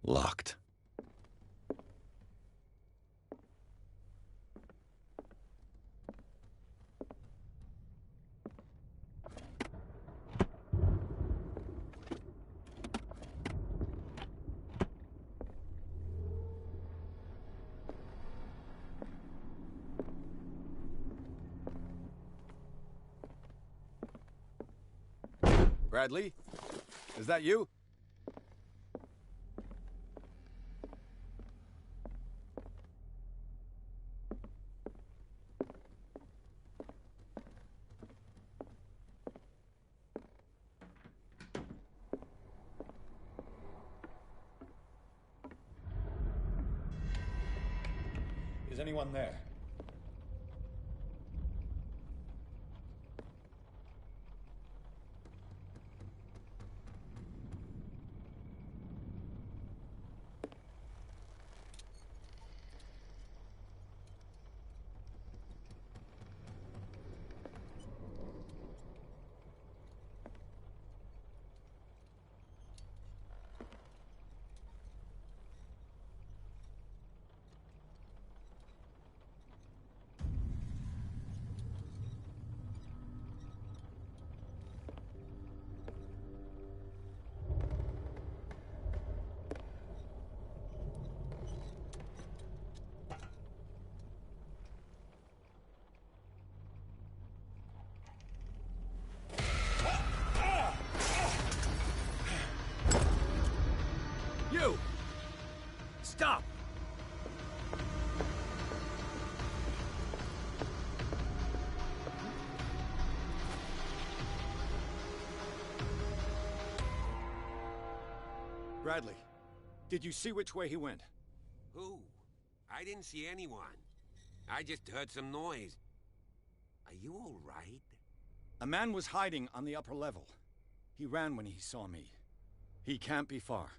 Locked. Bradley? Is that you? Is anyone there? You! Stop! Bradley, did you see which way he went? Who? I didn't see anyone. I just heard some noise. Are you all right? A man was hiding on the upper level. He ran when he saw me. He can't be far.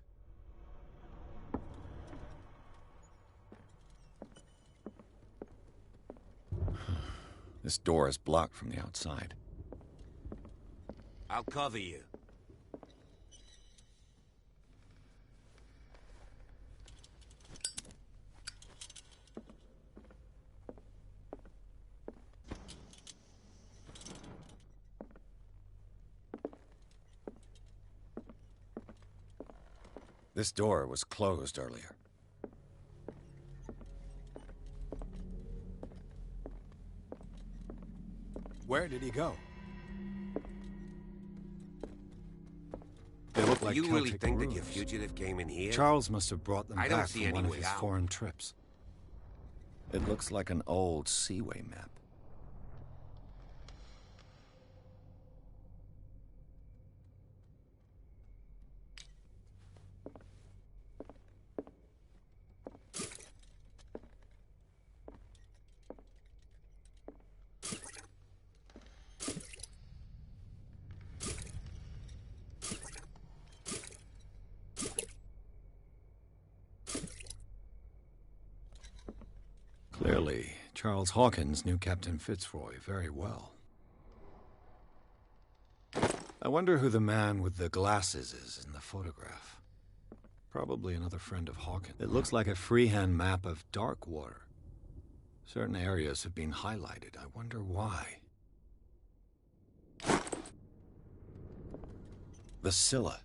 This door is blocked from the outside. I'll cover you. This door was closed earlier. Where did he go? like you really Celtic think runes. that your fugitive came in here? Charles must have brought them I don't back see from any one of way his out. foreign trips. It looks like an old seaway map. Clearly, Charles Hawkins knew Captain Fitzroy very well. I wonder who the man with the glasses is in the photograph. Probably another friend of Hawkins. It looks like a freehand map of Darkwater. Certain areas have been highlighted. I wonder why. The Scylla.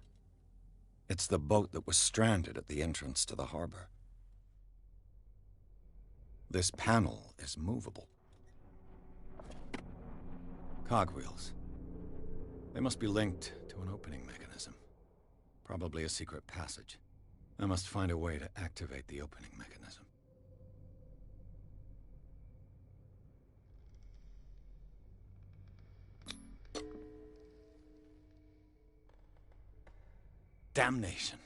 It's the boat that was stranded at the entrance to the harbor. This panel is movable. Cogwheels. They must be linked to an opening mechanism. Probably a secret passage. I must find a way to activate the opening mechanism. Damnation.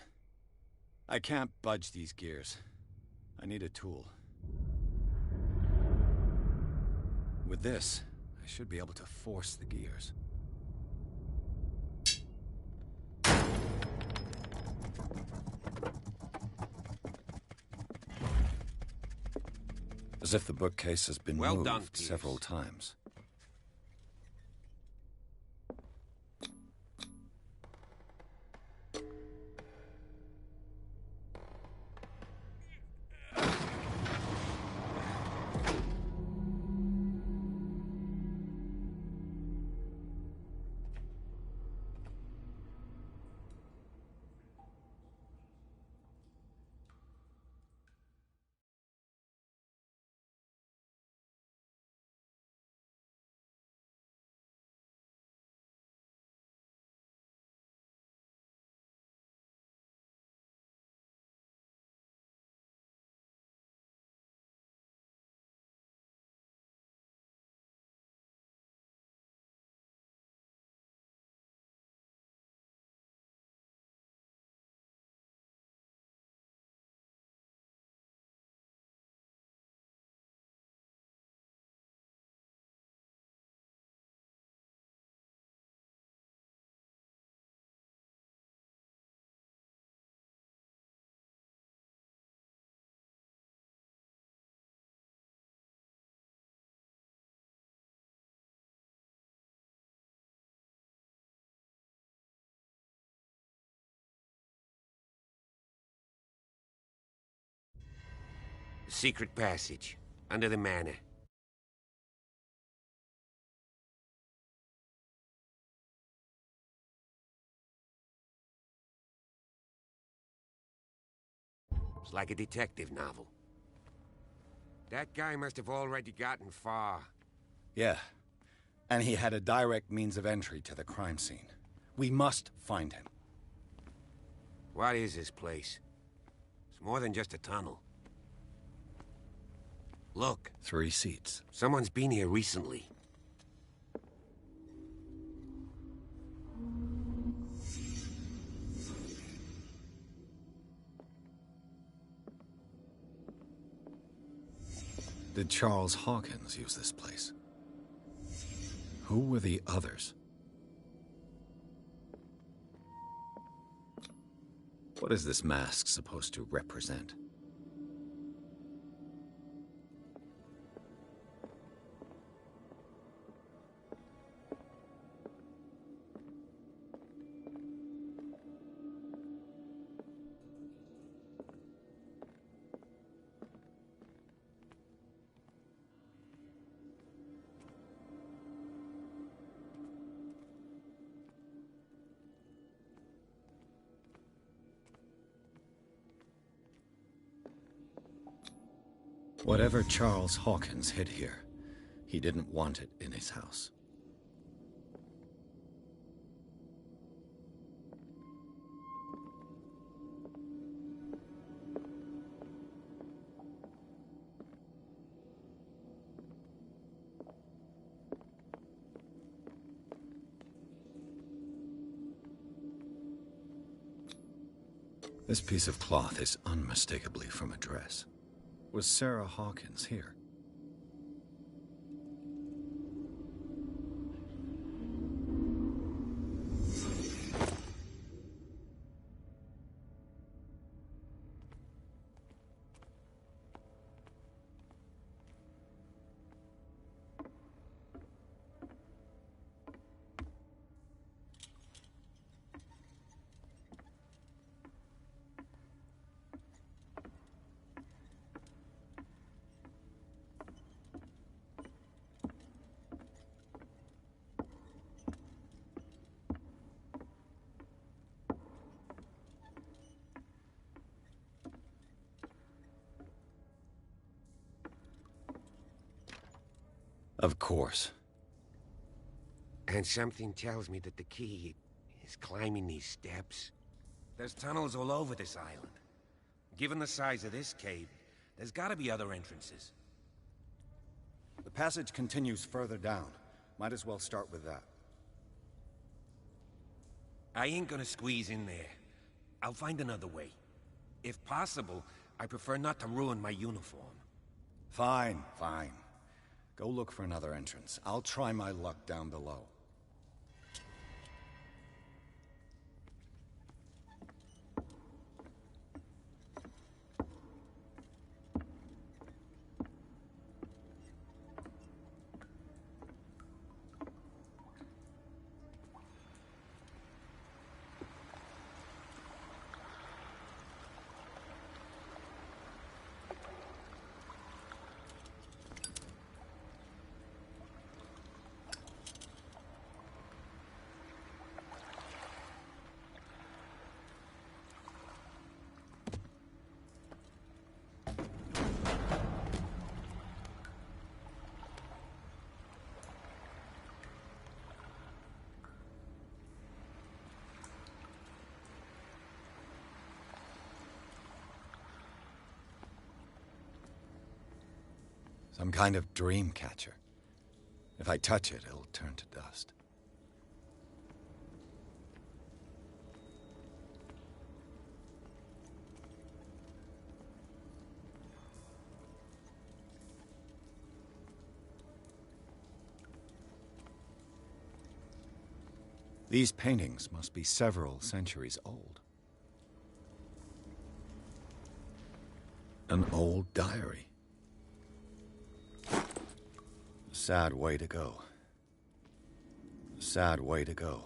I can't budge these gears. I need a tool. With this, I should be able to force the gears. As if the bookcase has been Well moved done, Pierce. several times. The secret passage, under the manor. It's like a detective novel. That guy must have already gotten far. Yeah, and he had a direct means of entry to the crime scene. We must find him. What is this place? It's more than just a tunnel. Look. 3 seats. Someone's been here recently. Did Charles Hawkins use this place? Who were the others? What is this mask supposed to represent? Whatever Charles Hawkins hid here, he didn't want it in his house. This piece of cloth is unmistakably from a dress. Was Sarah Hawkins here? Of course. And something tells me that the key is climbing these steps. There's tunnels all over this island. Given the size of this cave, there's gotta be other entrances. The passage continues further down. Might as well start with that. I ain't gonna squeeze in there. I'll find another way. If possible, I prefer not to ruin my uniform. Fine, fine. Go look for another entrance. I'll try my luck down below. Some kind of dream catcher. If I touch it, it'll turn to dust. These paintings must be several centuries old. An old diary. Sad way to go. Sad way to go.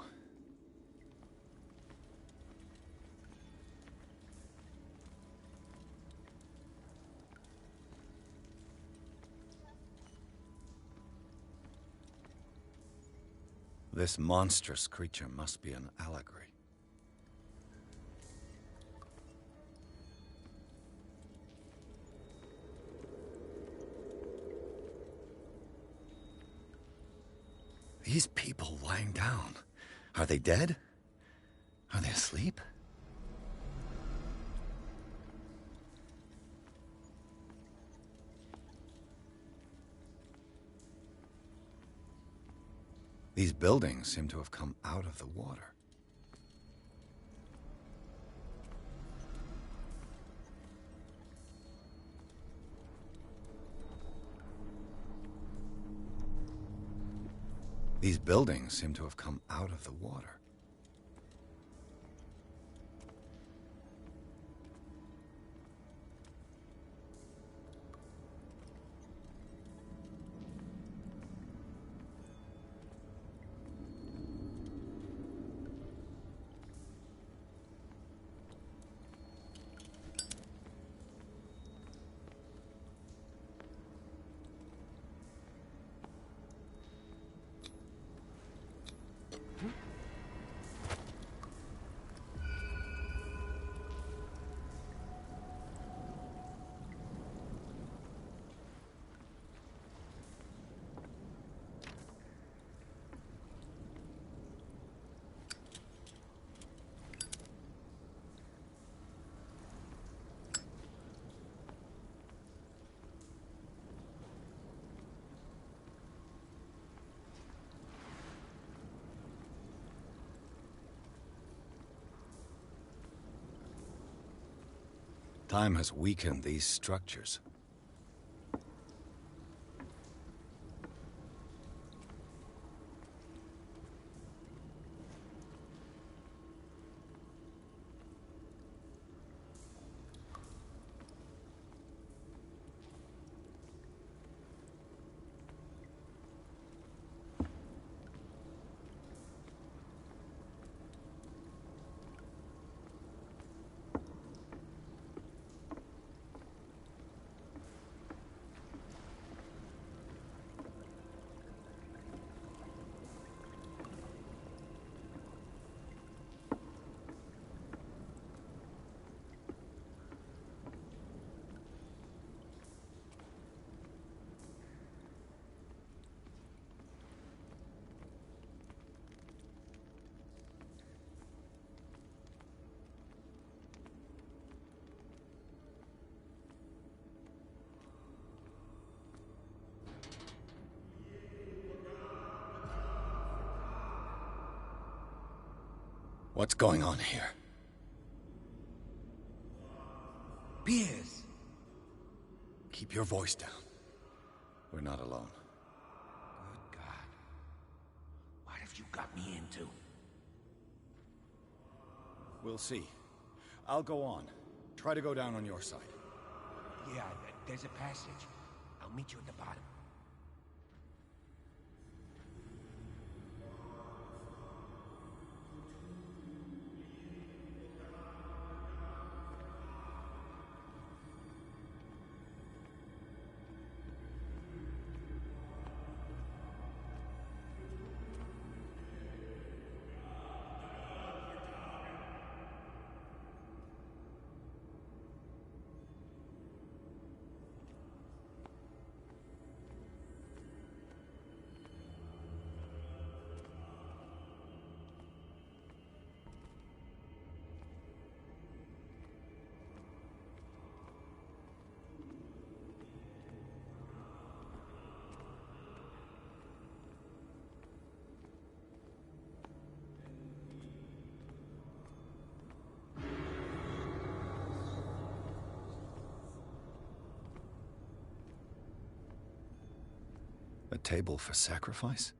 This monstrous creature must be an allegory. These people lying down, are they dead? Are they asleep? These buildings seem to have come out of the water. These buildings seem to have come out of the water. Time has weakened these structures. What's going on here? Piers! Keep your voice down. We're not alone. Good God. What have you got me into? We'll see. I'll go on. Try to go down on your side. Yeah, there's a passage. I'll meet you at the bottom. A table for sacrifice?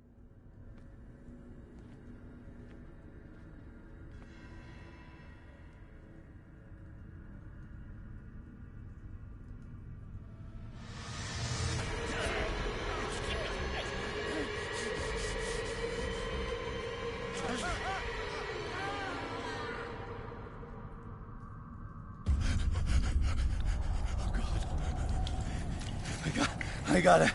I got it.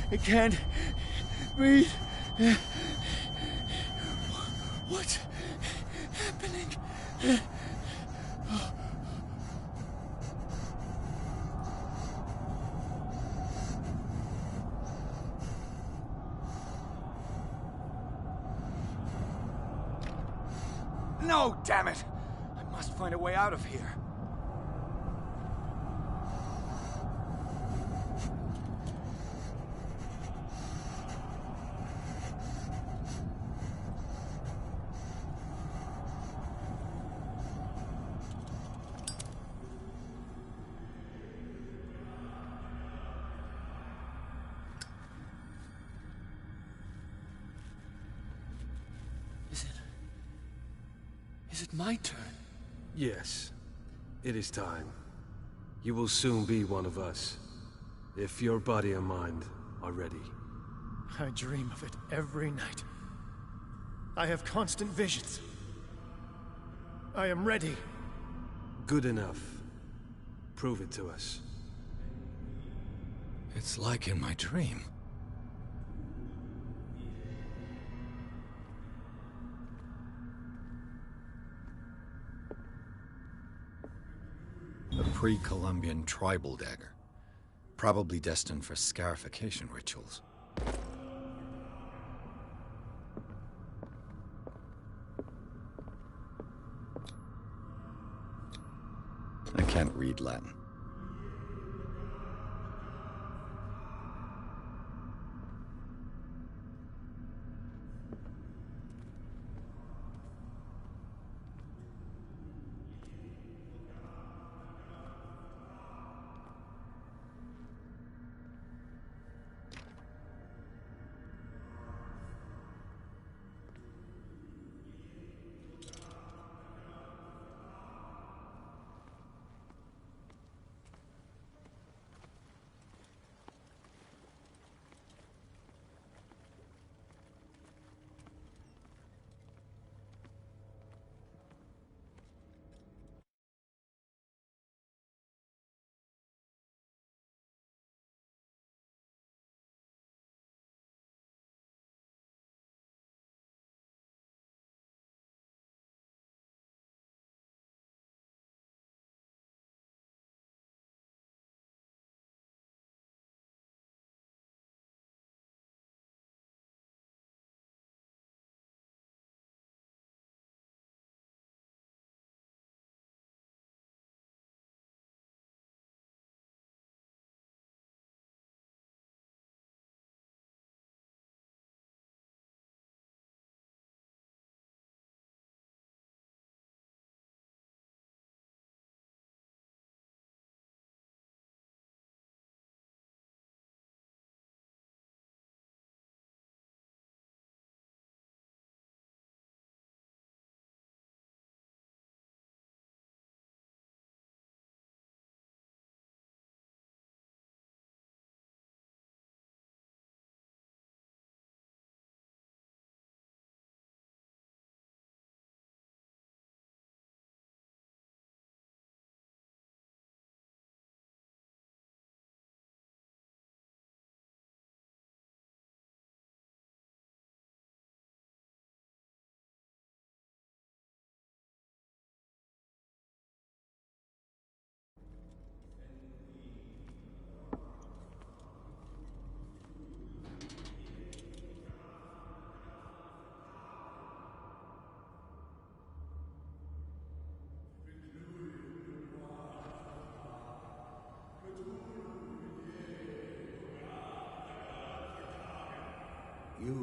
I can't breathe. What's happening? No, damn it! I must find a way out of here. Is it my turn? Yes. It is time. You will soon be one of us, if your body and mind are ready. I dream of it every night. I have constant visions. I am ready. Good enough. Prove it to us. It's like in my dream. A pre-Columbian tribal dagger. Probably destined for scarification rituals. I can't read Latin.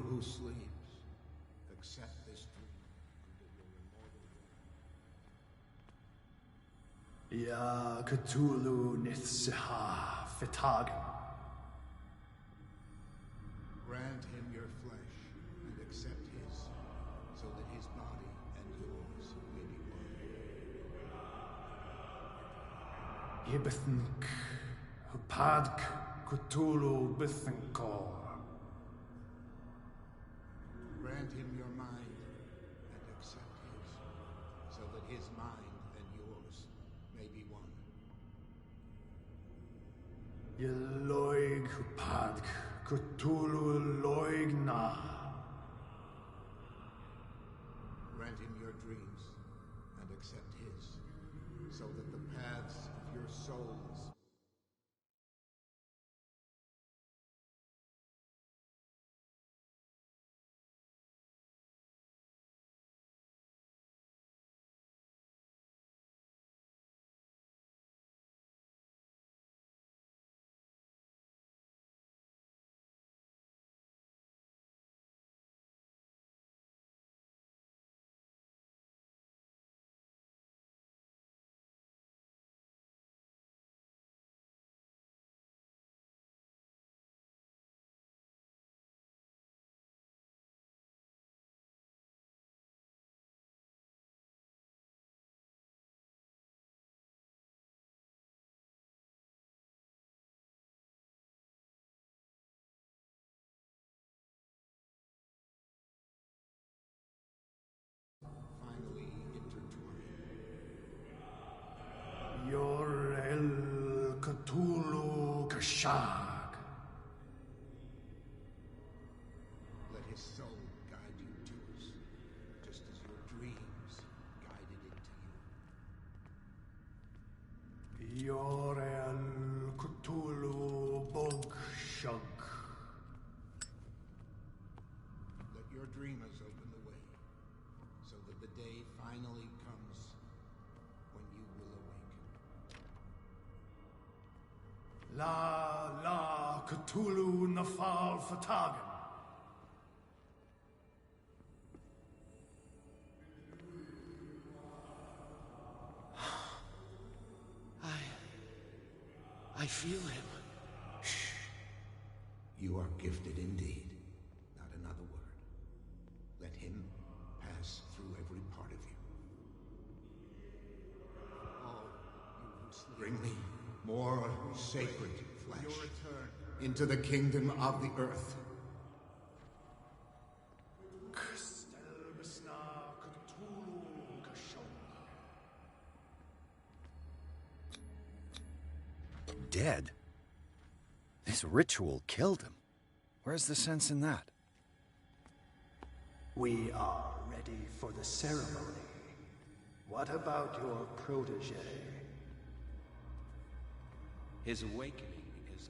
who sleeps, accept this dream under your immortal will. Ya Cthulu Nithsiha Fitagan. Grant him your flesh and accept his, so that his body and yours may be one. Yibithink Hupadk Cthulu Bithinkor. Grant him your mind and accept his, so that his mind and yours may be one. Yeloig Hupadk Cthulu Loigna. Grant him your dreams and accept his, so that the paths of your souls finally intertwine. Yor El Cthulhu Kashag. Let his soul guide you to us, just as your dreams guided it to you. Yor El Cthulhu Bogshug. Let your dreamers open the way, so that the day finally comes when you will awaken. La Cthulhu Nafal Fatagan. I feel him. Shh. You are gifted indeed. Not another word. Let him pass through every part of you. All you who sleep, bring me more sacred flesh into the kingdom of the earth. Dead? This ritual killed him. Where's the sense in that? We are ready for the ceremony. What about your protege? His awakening is...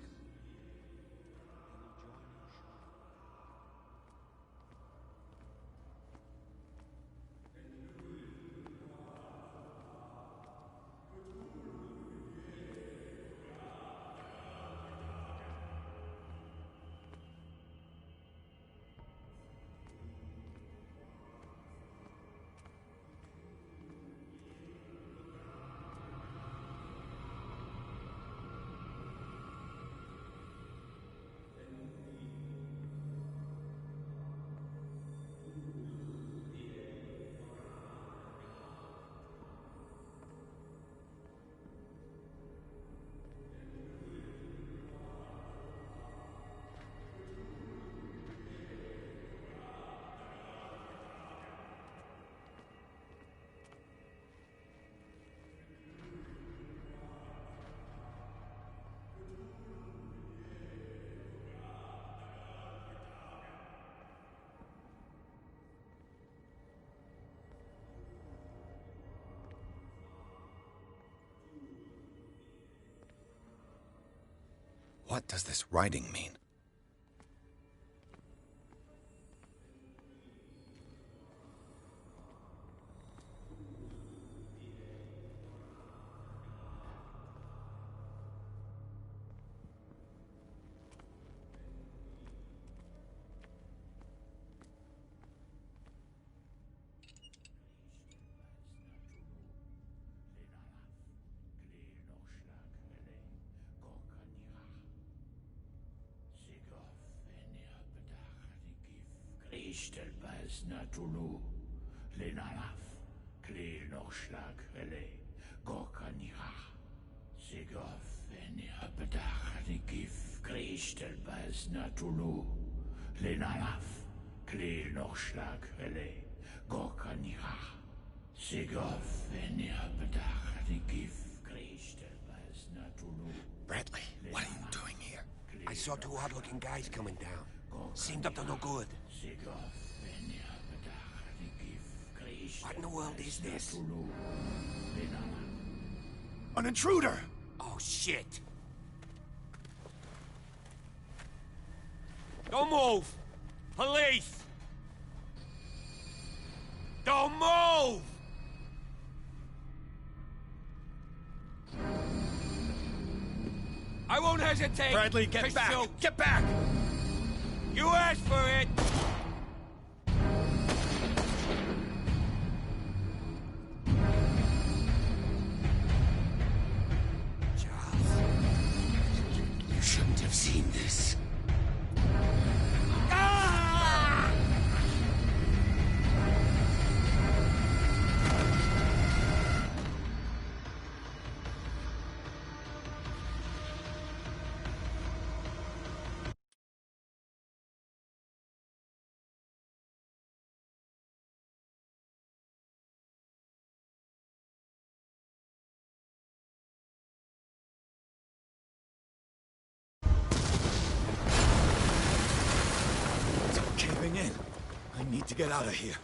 What does this writing mean? Kristelbas Natulu, Lenalaf, Kle Nochschlag, Ele, Gorkanira, Sigov, Venipedach, Nikif, Kristelbas Natulu, Lenalaf, Kle Nochschlag, Ele, Gorkanira, Sigov, Venipedach, Nikif, Kristelbas Natulu. Bradley, what are you doing here? I saw two odd-looking guys coming down. Seemed up to no good. What in the world is this? An intruder! Oh, shit! Don't move! Police! Don't move! I won't hesitate! Bradley, get back! Shoot. Get back! You asked for it! Charles, you shouldn't have seen this. Ah! Caving in. I need to get out of here.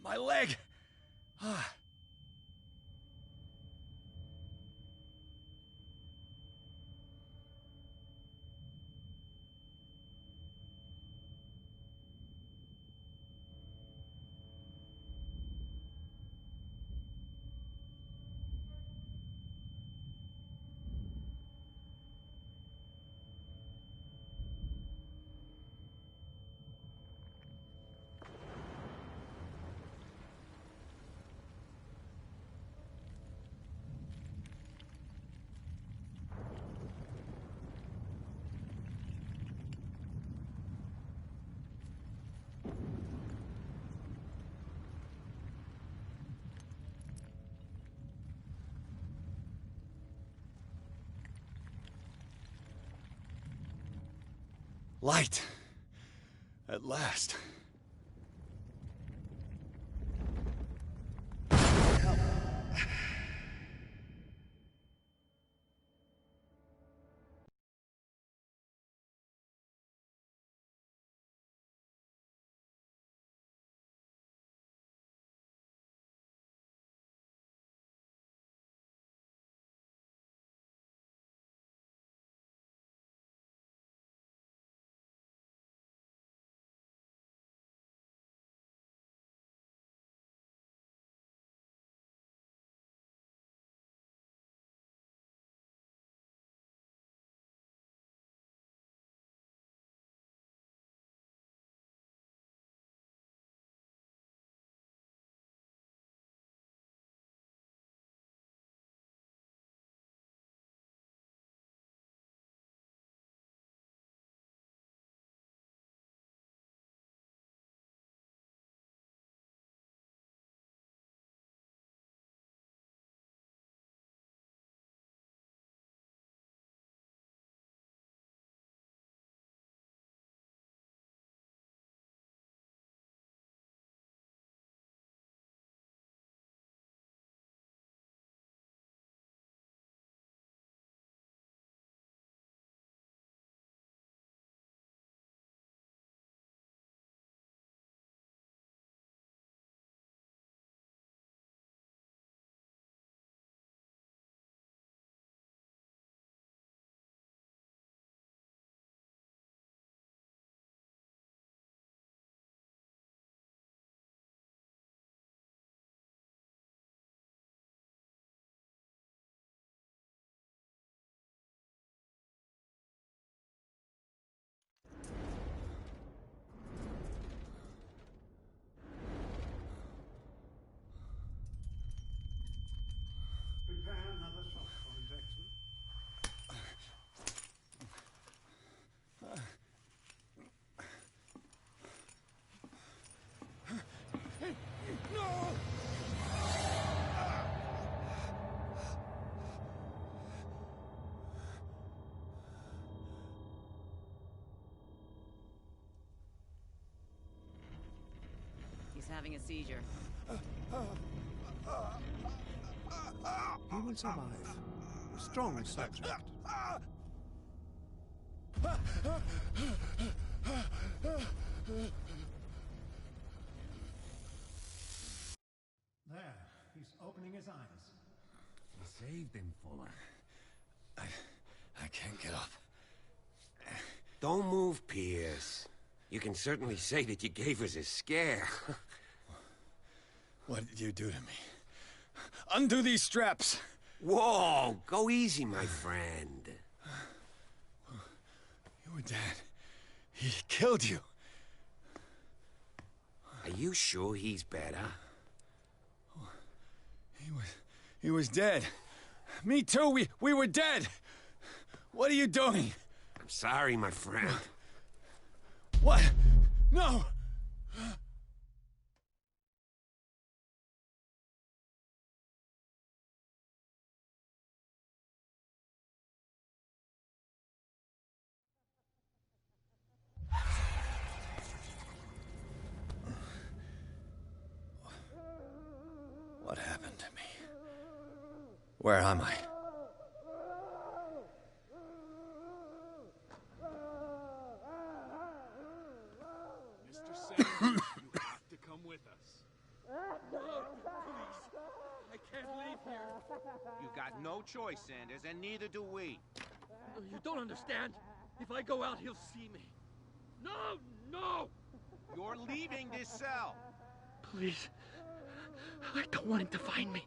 My leg! Light. At last. having a seizure. He will survive. A strong subject. There, he's opening his eyes. You saved him, Fuller. I can't get up. Don't move, Pierce. You can certainly say that you gave us a scare. What did you do to me? Undo these straps! Whoa! Go easy, my friend. You were dead. He killed you. Are you sure he's better? He was dead. Me too, we were dead! What are you doing? I'm sorry, my friend. What? No! What happened to me? Where am I? Mr. Sanders, you have to come with us. No, please. I can't leave here. You got no choice, Sanders, and neither do we. You don't understand. If I go out, he'll see me. No, no! You're leaving this cell. Please. I don't want him to find me.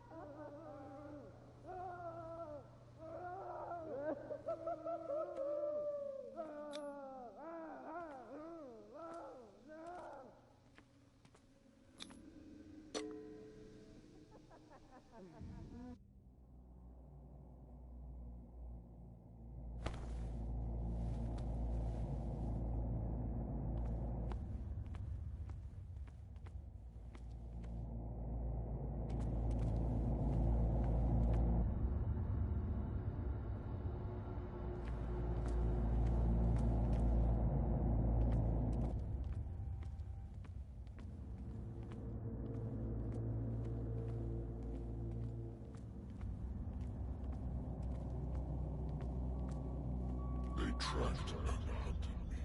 Tracked and hunted me,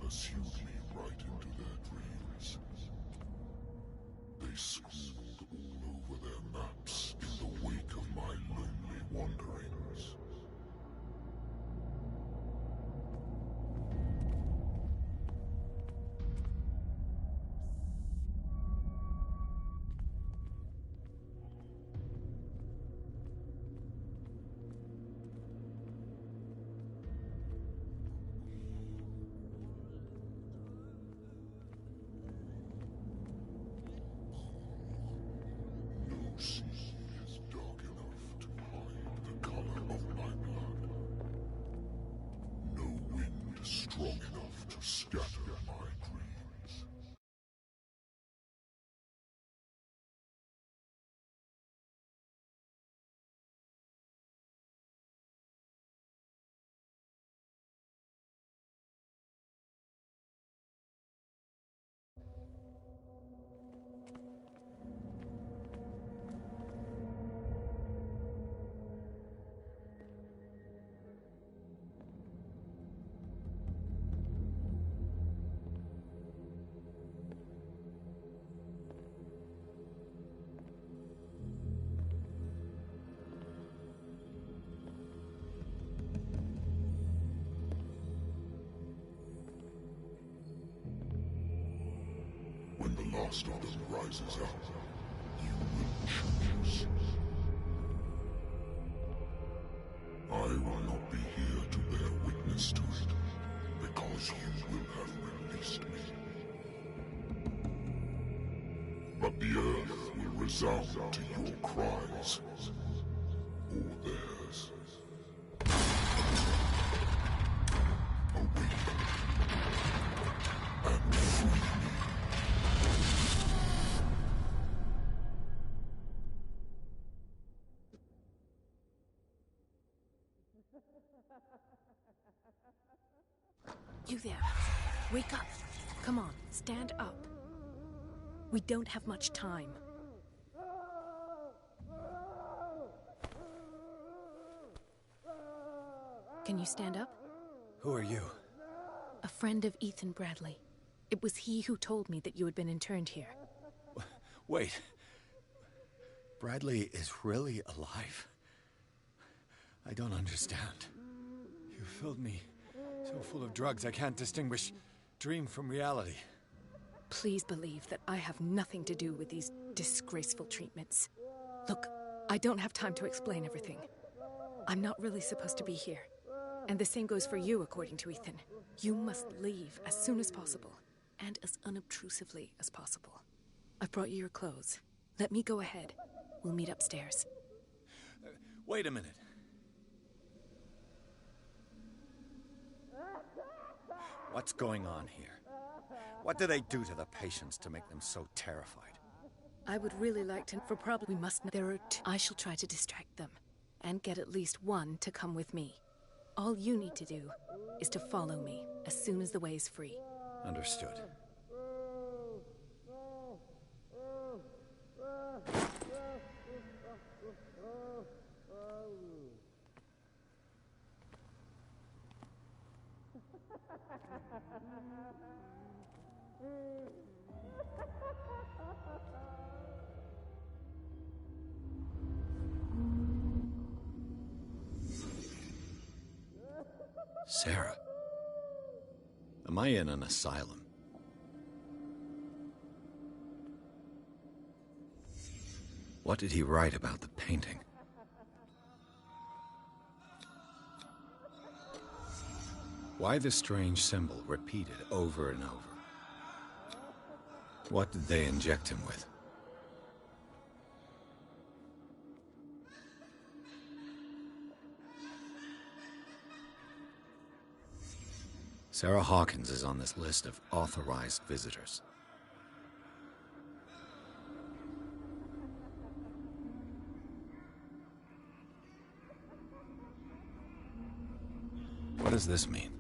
pursued me right into their dreams. They scrawled all over their maps in the wake of my lonely wanderings. No sea is dark enough to hide the color of my blood. No wind strong enough to scatter my dreams. When the last of them rises up, you will choose. I will not be here to bear witness to it, because you will have released me. But the earth will resound to your cries, or theirs. Awaken and free me. You there. Wake up. Come on, stand up. We don't have much time. Can you stand up? Who are you? A friend of Ethan Bradley. It was he who told me that you had been interned here. Wait. Bradley is really alive? I don't understand. You filled me so full of drugs I can't distinguish dream from reality. Please believe that I have nothing to do with these disgraceful treatments. Look, I don't have time to explain everything. I'm not really supposed to be here. And the same goes for you, according to Ethan. You must leave as soon as possible, and as unobtrusively as possible. I've brought you your clothes. Let me go ahead. We'll meet upstairs. Wait a minute. What's going on here? What do they do to the patients to make them so terrified? I would really like to, for probably we must know. There are two. I shall try to distract them, and get at least one to come with me. All you need to do is to follow me as soon as the way is free. Understood. Sarah. Am I in an asylum? What did he write about the painting? Why the strange symbol repeated over and over? What did they inject him with? Sarah Hawkins is on this list of authorized visitors. What does this mean?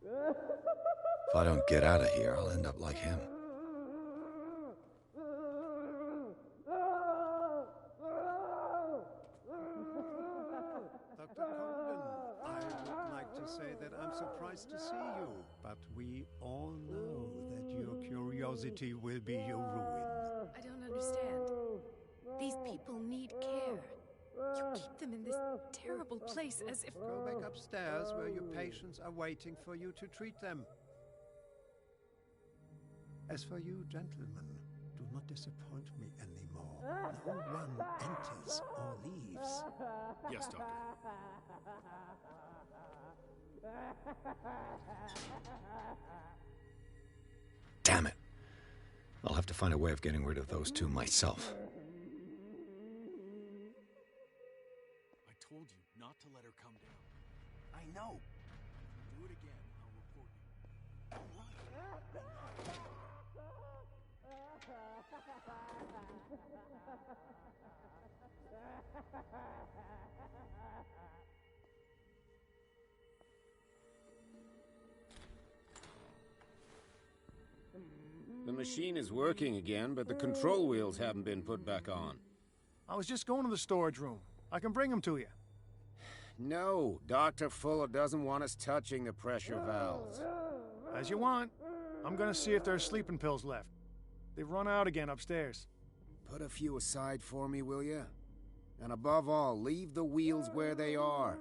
If I don't get out of here, I'll end up like him. I'm surprised to see you, but we all know that your curiosity will be your ruin. I don't understand. These people need care. You keep them in this terrible place as if... Go back upstairs where your patients are waiting for you to treat them. As for you, gentlemen, do not disappoint me anymore. No one enters or leaves. Yes, Doctor. Damn it. I'll have to find a way of getting rid of those two myself. I told you not to let her come down. I know. Do it again, I'll report you. The machine is working again, but the control wheels haven't been put back on. I was just going to the storage room. I can bring them to you. No, Dr. Fuller doesn't want us touching the pressure valves. As you want. I'm gonna see if there's sleeping pills left. They've run out again upstairs. Put a few aside for me, will you? And above all, leave the wheels where they are.